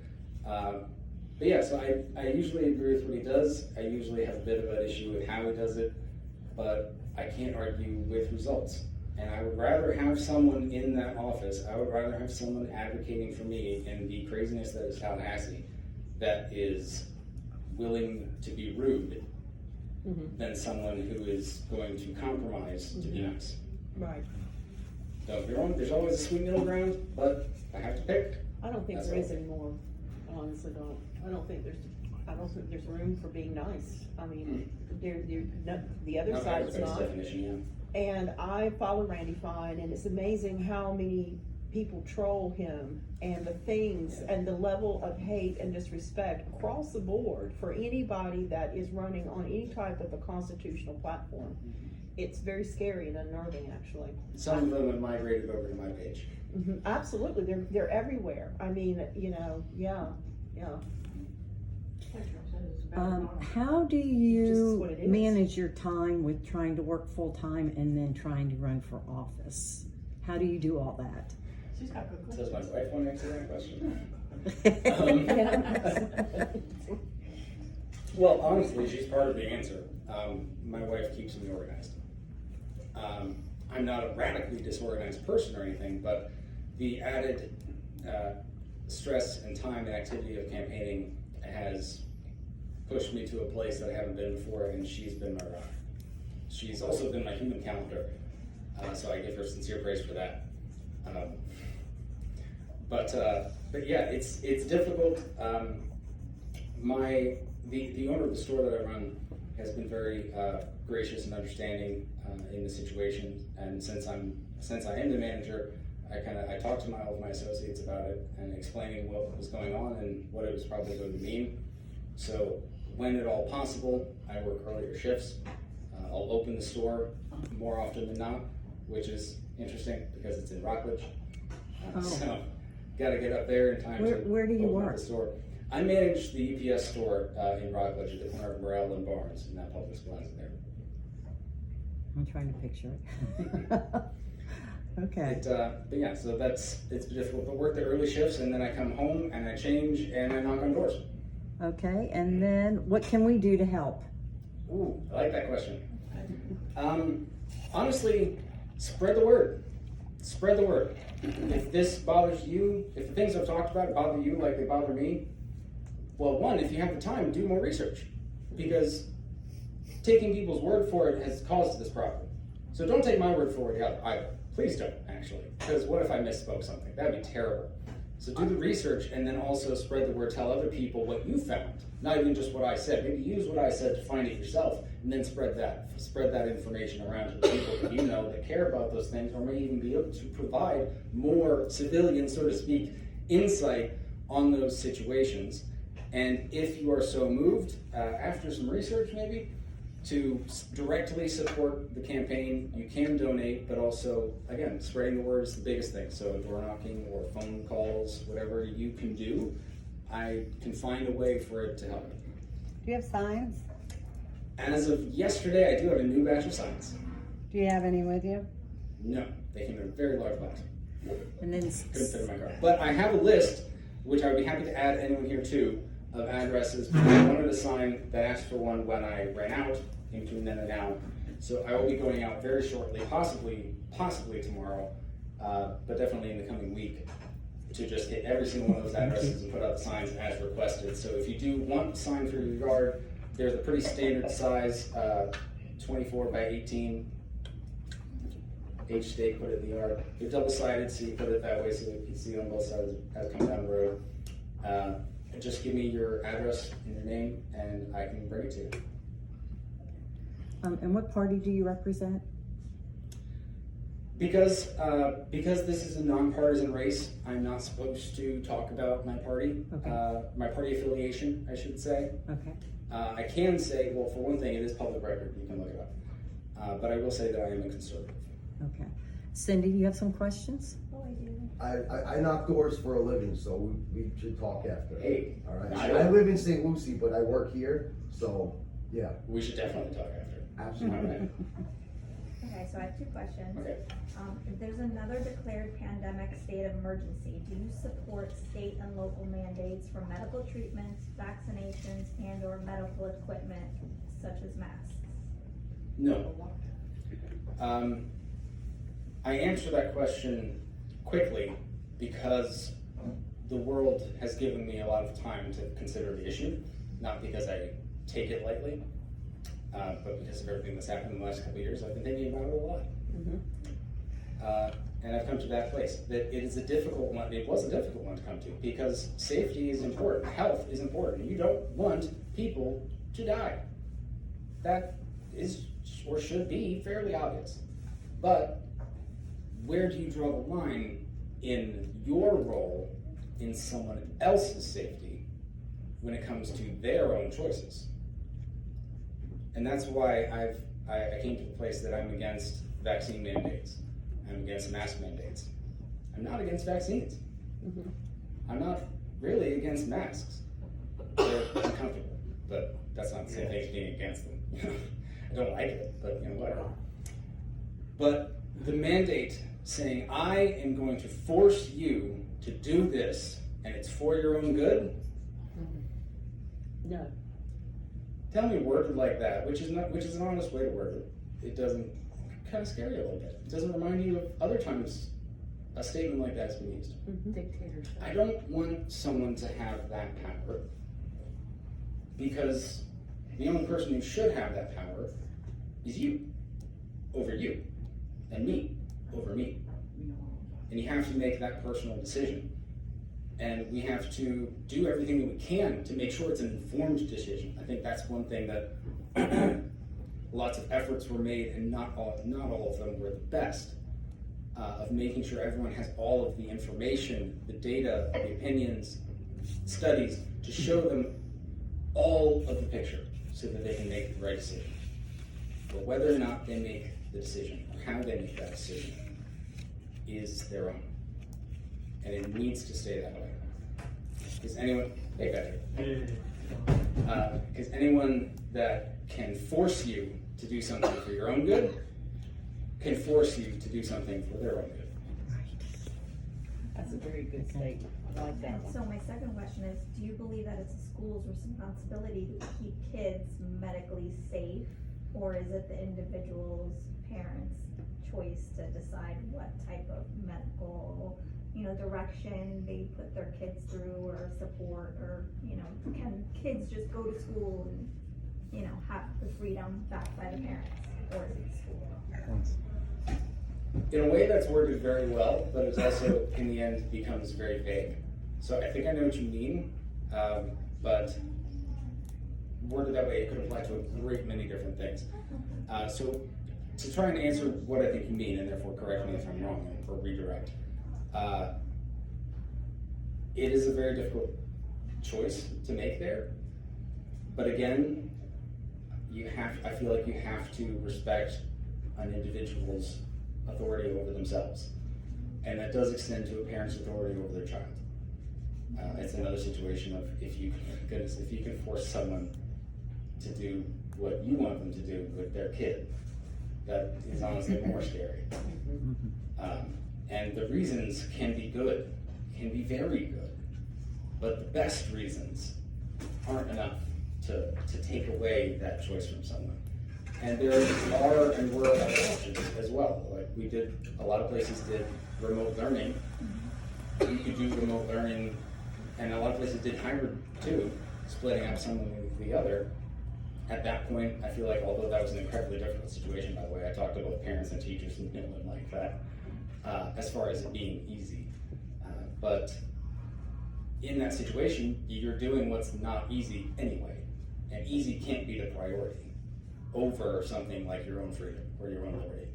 A: But yeah, so I usually agree with what he does. I usually have a bit of an issue with how he does it, but I can't argue with results. And I would rather have someone in that office, I would rather have someone advocating for me in the craziness that is Tallahassee that is willing to be rude than someone who is going to compromise to be nice.
J: Right.
A: Don't get me wrong, there's always a sweet middle ground, but if I have to pick,
J: I don't think
A: That's
J: there is
A: all.
J: anymore. I honestly don't. I don't think there's room for being nice. I mean, the other
A: okay,
J: side's
A: that's
J: not.
A: definition,
J: And I follow Randy Fine, and it's amazing how many people troll him and the things and the level of hate and disrespect across the board for anybody that is running on any type of a constitutional platform. it's very scary and unnerving, actually.
A: Some of them have migrated over to my page.
J: Absolutely, they're everywhere. I mean, you know, yeah.
D: How do
J: Just
D: you
J: what it is.
D: manage your time with trying to work full-time and then trying to run for office? How do you do all that?
E: She's got good
A: Does
E: questions.
A: my wife want to answer that question? Well, honestly, she's part of the answer. My wife keeps me organized. I'm not a radically disorganized person or anything, but the added stress and time and activity of campaigning has pushed me to a place that I haven't been before, and she's been my rock. She's also been my human calendar, so I give her sincere praise for that. But yeah, it's difficult. The owner of the store that I run has been very gracious and understanding in the situation, and since I am the manager, I talked to all of my associates about it and explaining what was going on and what it was probably going to mean. So when at all possible, I work earlier shifts. I'll open the store more often than not, which is interesting because it's in Rockledge. So got to get up there in time.
D: Where do you
A: open up
D: work?
A: the store. I manage the UPS store in Rockledge at the corner of Morel and Barnes in that Publix Plaza there.
D: I'm trying to picture it. Okay.
A: But yeah, so it's difficult. But work the early shifts, and then I come home and I change and I knock on doors.
D: Okay, and then what can we do to help?
A: Ooh, I like that question. Honestly, spread the word. Spread the word. If this bothers you, if the things I've talked about bother you like they bother me, well, one, if you have the time, do more research. Because taking people's word for it has caused this problem. So don't take my word for it either. Please don't, actually. Because what if I misspoke something? That'd be terrible. So do the research and then also spread the word. Tell other people what you found. Not even just what I said. Maybe use what I said to find it yourself and then spread that. Spread that information around to the people that you know that care about those things, or may even be able to provide more civilian, so to speak, insight on those situations. And if you are so moved, after some research maybe, to directly support the campaign, you can donate, but also, again, spreading the word is the biggest thing. So door knocking or phone calls, whatever you can do, I can find a way for it to help.
L: Do you have signs?
A: As of yesterday, I do have a new batch of signs.
L: Do you have any with you?
A: No, they came in a very large box.
D: And then
A: Couldn't fit in my car. But I have a list, which I would be happy to add anyone here to, of addresses. I wanted a sign that asked for one when I ran out, in between then and now. So I will be going out very shortly, possibly tomorrow, but definitely in the coming week, to just hit every single one of those addresses and put out the signs as requested. So if you do want a sign for your yard, there's a pretty standard size, 24 by 18. H-stake put it in the yard. They're double-sided, so you put it that way so you can see on both sides as it comes down the road. Just give me your address and your name, and I can bring it to you.
D: and what party do you represent?
A: Because this is a nonpartisan race, I'm not supposed to talk about my party,
D: Okay.
A: My party affiliation, I should say.
D: Okay.
A: I can say, well, for one thing, it is public record, you can look it up. But I will say that I am a conservative.
D: Okay. Cindy, you have some questions?
M: I knock doors for a living, so we should talk after.
A: Hey,
M: All right.
A: I
M: I
A: don't-
M: live in St. Lucie, but I work here, so yeah,
A: We should definitely talk after.
M: absolutely.
A: Alright.
N: Okay, so I have two questions.
A: Okay.
N: If there's another declared pandemic state of emergency, do you support state and local mandates for medical treatments, vaccinations, and or medical equipment such as masks?
A: No. I answer that question quickly because the world has given me a lot of time to consider the issue, not because I take it lightly, but because of everything that's happened in the last couple of years. I've been thinking about it a lot. And I've come to that place that it is a difficult one. It was a difficult one to come to because safety is important. Health is important. You don't want people to die. That is or should be fairly obvious. But where do you draw the line in your role in someone else's safety when it comes to their own choices? And that's why I came to the place that I'm against vaccine mandates. I'm against mask mandates. I'm not against vaccines. I'm not really against masks. They're uncomfortable, but that's not the same thing as being against them. I don't like it, but you know, whatever. But the mandate saying, I am going to force you to do this, and it's for your own good?
D: No.
A: Tell me worded like that, which is an honest way to word it. It doesn't kind of scare you a little bit. It doesn't remind you of other times a statement like that has been used.
I: Dictatorship.
A: I don't want someone to have that power, because the only person who should have that power is you, over you, and me, over me. And you have to make that personal decision. And we have to do everything that we can to make sure it's an informed decision. I think that's one thing that lots of efforts were made, and not all of them were the best, of making sure everyone has all of the information, the data, the opinions, studies, to show them all of the picture so that they can make the right decision. But whether or not they make the decision, or how they make that decision, is their own. And it needs to stay that way. Because anyone, because anyone that can force you to do something for your own good can force you to do something for their own good.
J: That's a very good statement. I like that one.
N: So my second question is, do you believe that it's a school's responsibility to keep kids medically safe, or is it the individual's parents' choice to decide what type of medical, direction they put their kids through, or support, or, can kids just go to school and, have the freedom backed by the parents, or is it school?
A: In a way, that's worded very well, but it's also, in the end, becomes very vague. So I think I know what you mean, but worded that way, it could apply to a great many different things. So to try and answer what I think you mean, and therefore correct me if I'm wrong, or redirect, it is a very difficult choice to make there. But again, I feel like you have to respect an individual's authority over themselves. And that does extend to a parent's authority over their child. It's another situation of if you can force someone to do what you want them to do with their kid, that is honestly more scary. And the reasons can be good, can be very good, but the best reasons aren't enough to take away that choice from someone. And there are and were other options as well. Like a lot of places did remote learning. You could do remote learning, and a lot of places did hybrid too, splitting up someone with the other. At that point, I feel like, although that was an incredibly difficult situation, by the way, I talked to both parents and teachers and didn't like that, as far as it being easy. But in that situation, you're doing what's not easy anyway. And easy can't be the priority over something like your own freedom or your own liberty.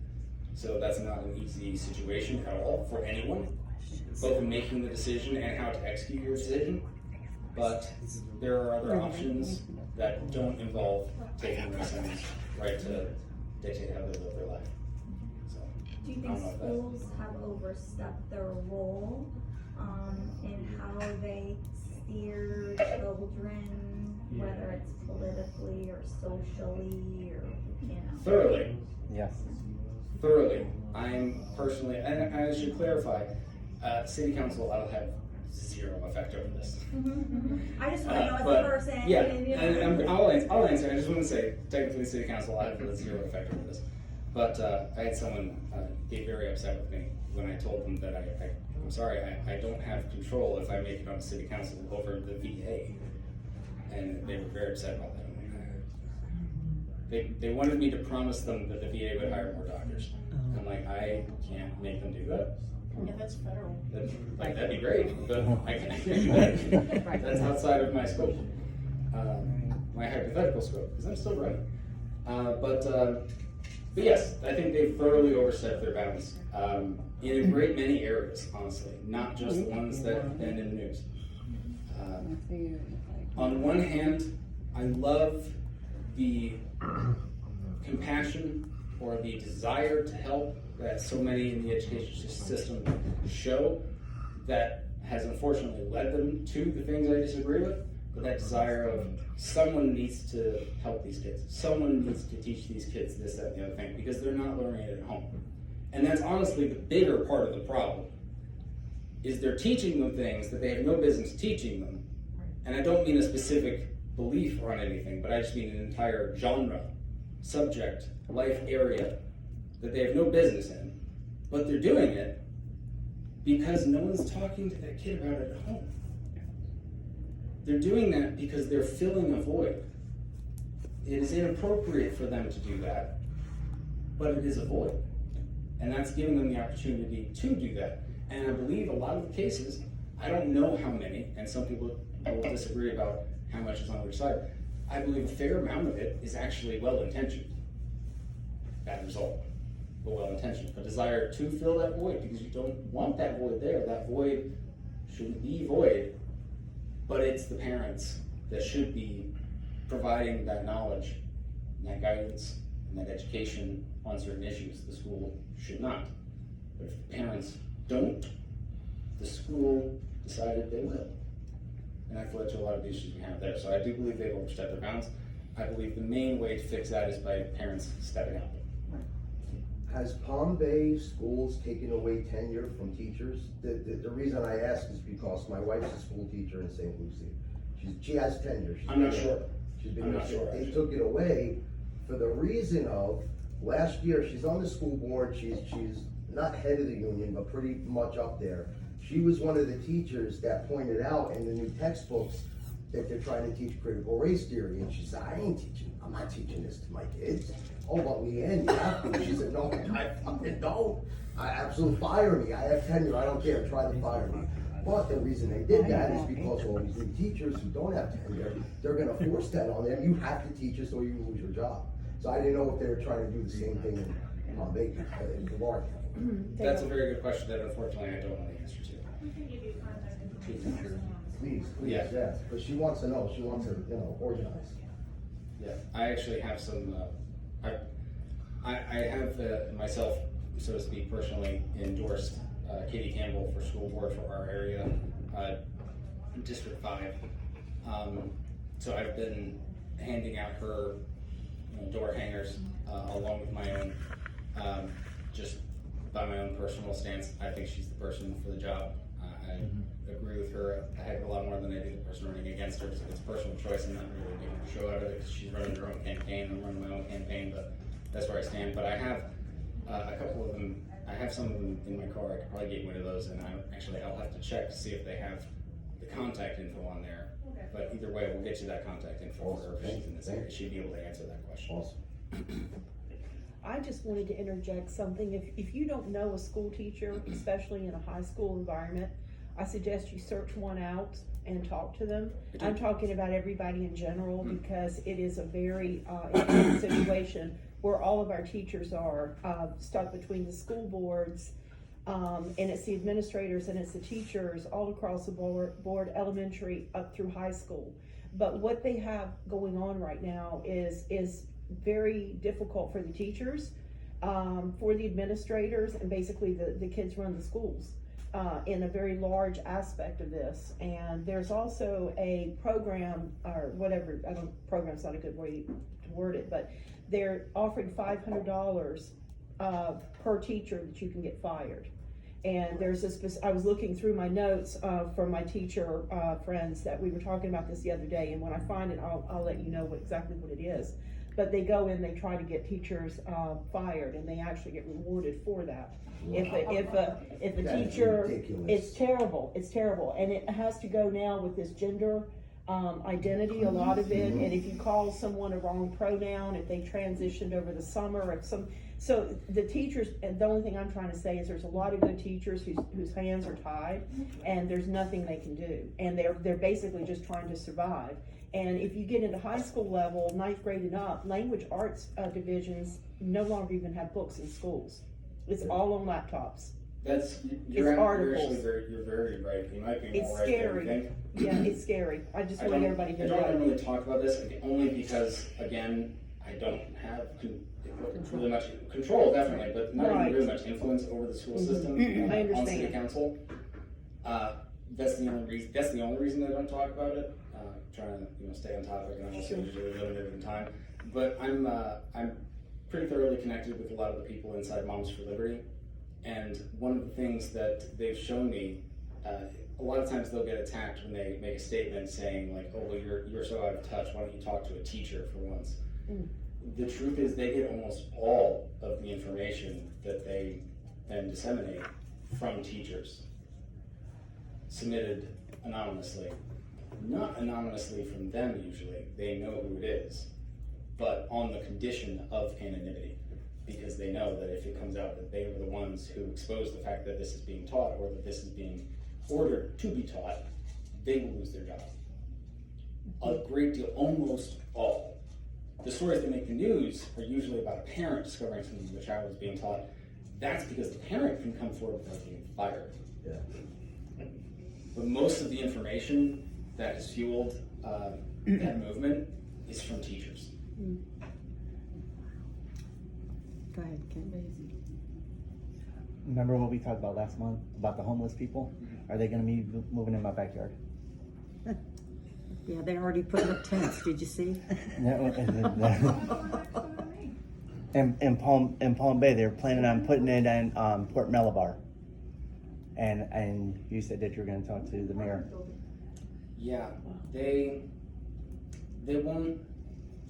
A: So that's not an easy situation at all for anyone, both in making the decision and how to execute your decision. But there are other options that don't involve taking someone's right to dictate how they live their life. So,
N: Do you think schools have overstepped their role in how they steer children, whether it's politically or socially, or
A: Thoroughly.
H: Yes.
A: Thoroughly. I'm personally, and I should clarify, City Council, I'll have zero effect over this.
N: I just want to know as a person.
A: Yeah, and I'll answer. I just want to say, technically, City Council, I have zero effect over this. But I had someone get very upset with me when I told them that I'm sorry, I don't have control if I make it on City Council over the VA. And they were very upset about that. They wanted me to promise them that the VA would hire more doctors. I'm like, I can't make them do that.
G: Yeah, that's federal.
A: That'd be great, but I can't do that. That's outside of my scope, my hypothetical scope, because I'm still running. But yes, I think they've thoroughly overstepped their bounds in a great many areas, honestly, not just the ones that have been in the news. On one hand, I love the compassion or the desire to help that so many in the education system show that has unfortunately led them to the things I disagree with, but that desire of someone needs to help these kids. Someone needs to teach these kids this, that, and the other thing, because they're not learning it at home. And that's honestly the bigger part of the problem, is they're teaching them things that they have no business teaching them. And I don't mean a specific belief on anything, but I just mean an entire genre, subject, life area that they have no business in, but they're doing it because no one's talking to that kid about it at home. They're doing that because they're filling a void. It is inappropriate for them to do that, but it is a void. And that's giving them the opportunity to do that. And I believe a lot of the cases, I don't know how many, and some people will disagree about how much is on which side. I believe a fair amount of it is actually well-intentioned. Bad result, but well-intentioned. A desire to fill that void because you don't want that void there. That void shouldn't be void, but it's the parents that should be providing that knowledge and that guidance and that education on certain issues. The school should not. But if the parents don't, the school decided they will. And that's led to a lot of the issues we have there. So I do believe they've overstepped their bounds. I believe the main way to fix that is by parents stepping up.
M: Has Palm Bay schools taken away tenure from teachers? The reason I ask is because my wife's a school teacher in St. Lucie. She has tenure.
A: I'm not sure.
M: I'm not sure. They took it away for the reason of, last year, she's on the school board, she's not head of the union, but pretty much up there. She was one of the teachers that pointed out in the new textbooks that they're trying to teach critical race theory, and she said, I'm not teaching this to my kids. Oh, but Leanne, you have to. She said, no, I fucking don't. I absolutely fire me. I have tenure, I don't care, try to fire me. But the reason they did that is because all these new teachers who don't have tenure, they're gonna force that on them. You have to teach us or you lose your job. So I didn't know if they were trying to do the same thing in Palm Bay, in Brevard County.
A: That's a very good question that unfortunately I don't know the answer to.
G: We can give you contact information.
M: Please,
A: Yeah.
M: yes, but she wants to know, she wants to, organize.
A: Yeah, I actually have some, I have myself, so to speak, personally endorsed Katie Campbell for school board for our area, District 5. So I've been handing out her door hangers along with my own, just by my own personal stance. I think she's the person for the job. I agree with her a heck of a lot more than I do the person running against her. So it's a personal choice. I'm not really making a show out of it because she's running her own campaign. I'm running my own campaign, but that's where I stand. But I have a couple of them. I have some of them in my car. I could probably get one of those, and I'll have to check to see if they have the contact info on there.
G: Okay.
A: But either way, we'll get you that contact info for her if she's in this area. She'd be able to answer that question.
M: Awesome.
J: I just wanted to interject something. If you don't know a school teacher, especially in a high school environment, I suggest you search one out and talk to them. I'm talking about everybody in general because it is a very intense situation where all of our teachers are stuck between the school boards, and it's the administrators and it's the teachers all across the board, elementary up through high school. But what they have going on right now is very difficult for the teachers, for the administrators, and basically the kids run the schools in a very large aspect of this. And there's also a program, or whatever, program's not a good way to word it, but they're offering $500 per teacher that you can get fired. And there's I was looking through my notes from my teacher friends that we were talking about this the other day, and when I find it, I'll let you know exactly what it is. But they go in, they try to get teachers fired, and they actually get rewarded for that. If a teacher, it's terrible, and it has to go now with this gender identity, a lot of it, and if you call someone a wrong pronoun, if they transitioned over the summer, so the teachers, and the only thing I'm trying to say is there's a lot of good teachers whose hands are tied, and there's nothing they can do, and they're basically just trying to survive. And if you get into high school level, 9th grade and up, language arts divisions no longer even have books in schools. It's all on laptops.
A: You're
J: articles.
A: You're very right. You might be
J: It's
A: more right
J: scary.
A: than you think.
J: Yeah, it's scary. I just want everybody to
A: I don't
J: know.
A: really talk about this only because, again, I don't have really much control, definitely, but not
J: Right.
A: even really much influence over the school system
J: I
A: on city
J: understand.
A: council. That's the only reason. That's the only reason I don't talk about it. Trying to stay on topic, and I'm also usually limited in time. But I'm pretty thoroughly connected with a lot of the people inside Moms for Liberty, and one of the things that they've shown me. A lot of times they'll get attacked when they make a statement saying like, "Oh, well, you're so out of touch. Why don't you talk to a teacher for once?" The truth is, they get almost all of the information that they then disseminate from teachers, submitted anonymously. Not anonymously from them usually. They know who it is, but on the condition of anonymity, because they know that if it comes out that they were the ones who exposed the fact that this is being taught or that this is being ordered to be taught, they will lose their job. A great deal, almost all. The stories that make the news are usually about a parent discovering something the child is being taught. That's because the parent can come forward without being fired.
M: Yeah.
A: But most of the information that has fueled that movement is from teachers.
D: Go ahead, Ken.
H: Remember what we talked about last month about the homeless people? Are they gonna be moving in my backyard?
D: Yeah, they already put up tents, did you see?
H: In Palm Bay, they're planning on putting it in Port Malabar. And you said that you're gonna talk to the mayor.
A: Yeah, they won't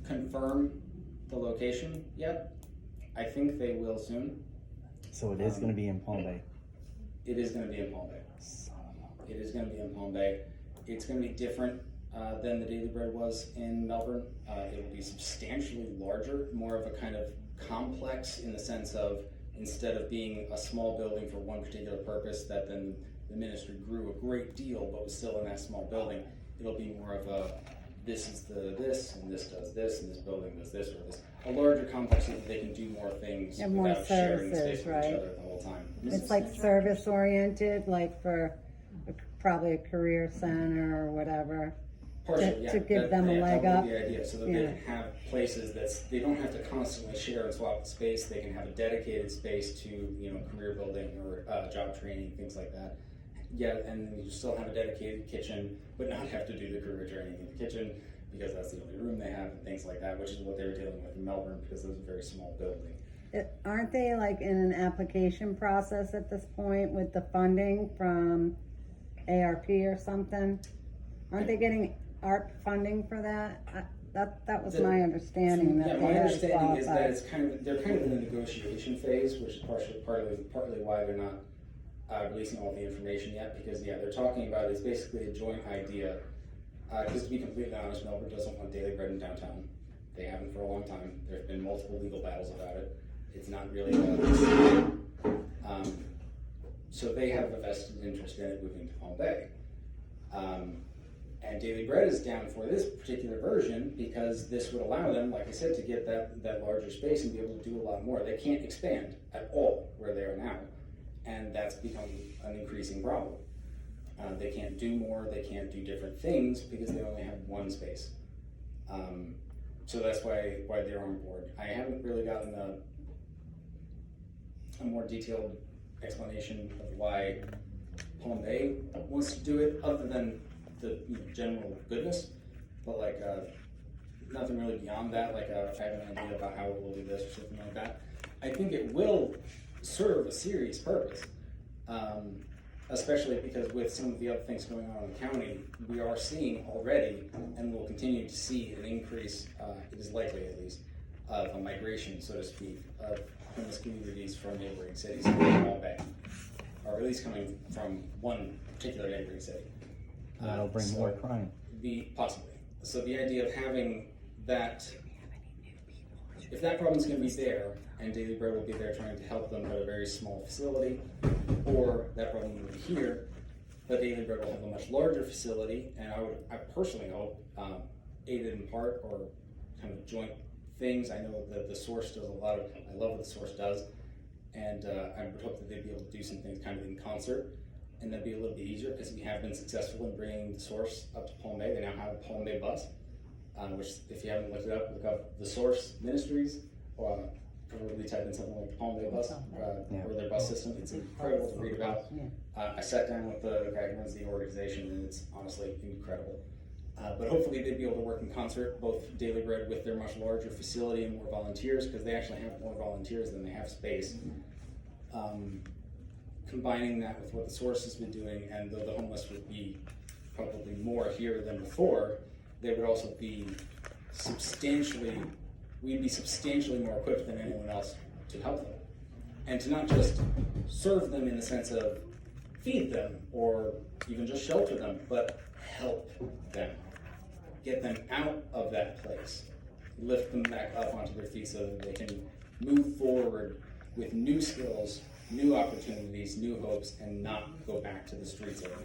A: confirm the location yet. I think they will soon.
H: So it is gonna be in Palm Bay.
A: It is going to be in Palm Bay. It is going to be in Palm Bay. It's going to be different than the Daily Bread was in Melbourne. It will be substantially larger, more of a kind of complex in the sense of instead of being a small building for one particular purpose that then the ministry grew a great deal but was still in that small building, it'll be more of a this is this and this does this and this building does this or this. A larger complex so that they can do more things
L: And more
A: without sharing the
L: services,
A: space with
L: right?
A: each other the whole time.
L: It's like service oriented, like for probably a career center or whatever.
A: Partially,
L: to give them a leg
A: that
L: up.
A: would be the idea, so that they can have places they don't have to constantly share and swap space. They can have a dedicated space to career building or job training, things like that. Yeah, and then you still have a dedicated kitchen, but not have to do the career training in the kitchen because that's the only room they have and things like that, which is what they were dealing with in Melbourne because it was a very small building.
L: Aren't they like in an application process at this point with the funding from ARP or something? Aren't they getting ARP funding for that? That was my understanding.
A: Yeah,
L: That
A: my
L: they had
A: understanding is that
L: qualified.
A: it's they're kind of in the negotiation phase, which is partly why they're not releasing all the information yet, because they're talking about it's basically a joint idea. Because to be completely honest, Melbourne doesn't want Daily Bread in downtown. They haven't for a long time. There have been multiple legal battles about it. It's not really so they have a vested interest in it moving to Palm Bay. And Daily Bread is down for this particular version because this would allow them, like I said, to get that larger space and be able to do a lot more. They can't expand at all where they are now, and that's become an increasing problem. They can't do more, they can't do different things because they only have one space. So that's why they're on board. I haven't really gotten a more detailed explanation of why Palm Bay wants to do it, other than the general goodness, but nothing really beyond that. I have an idea about how it will do this or something like that. I think it will serve a serious purpose, especially because with some of the other things going on in the county, we are seeing already, and will continue to see an increase, it is likely at least, of a migration, so to speak, of homeless communities from neighboring cities in Palm Bay, or at least coming from one particular neighboring city.
H: That'll bring more crime.
A: Possibly. So the idea of having that, if that problem's going to be there, and Daily Bread will be there trying to help them at a very small facility, or that problem will be here, but Daily Bread will have a much larger facility, and I personally hope, aided in part or kind of joint things. I know that the Source does a lot of, I love what the Source does, and I would hope that they'd be able to do some things kind of in concert. And that'd be a little bit easier because we have been successful in bringing the Source up to Palm Bay. They now have a Palm Bay bus. which if you haven't looked it up, look up The Source Ministries, or probably type in something like the Palm Bay bus, or their bus system. It's incredible to read about. I sat down with the guy who runs the organization, and it's honestly incredible. But hopefully they'd be able to work in concert, both Daily Bread with their much larger facility and more volunteers, because they actually have more volunteers than they have space. Combining that with what The Source has been doing, and though the homeless would be probably more here than before, they would also be we'd be substantially more equipped than anyone else to help them. And to not just serve them in the sense of feed them or even just shelter them, but help them. Get them out of that place. Lift them back up onto their feet so that they can move forward with new skills, new opportunities, new hopes, and not go back to the streets of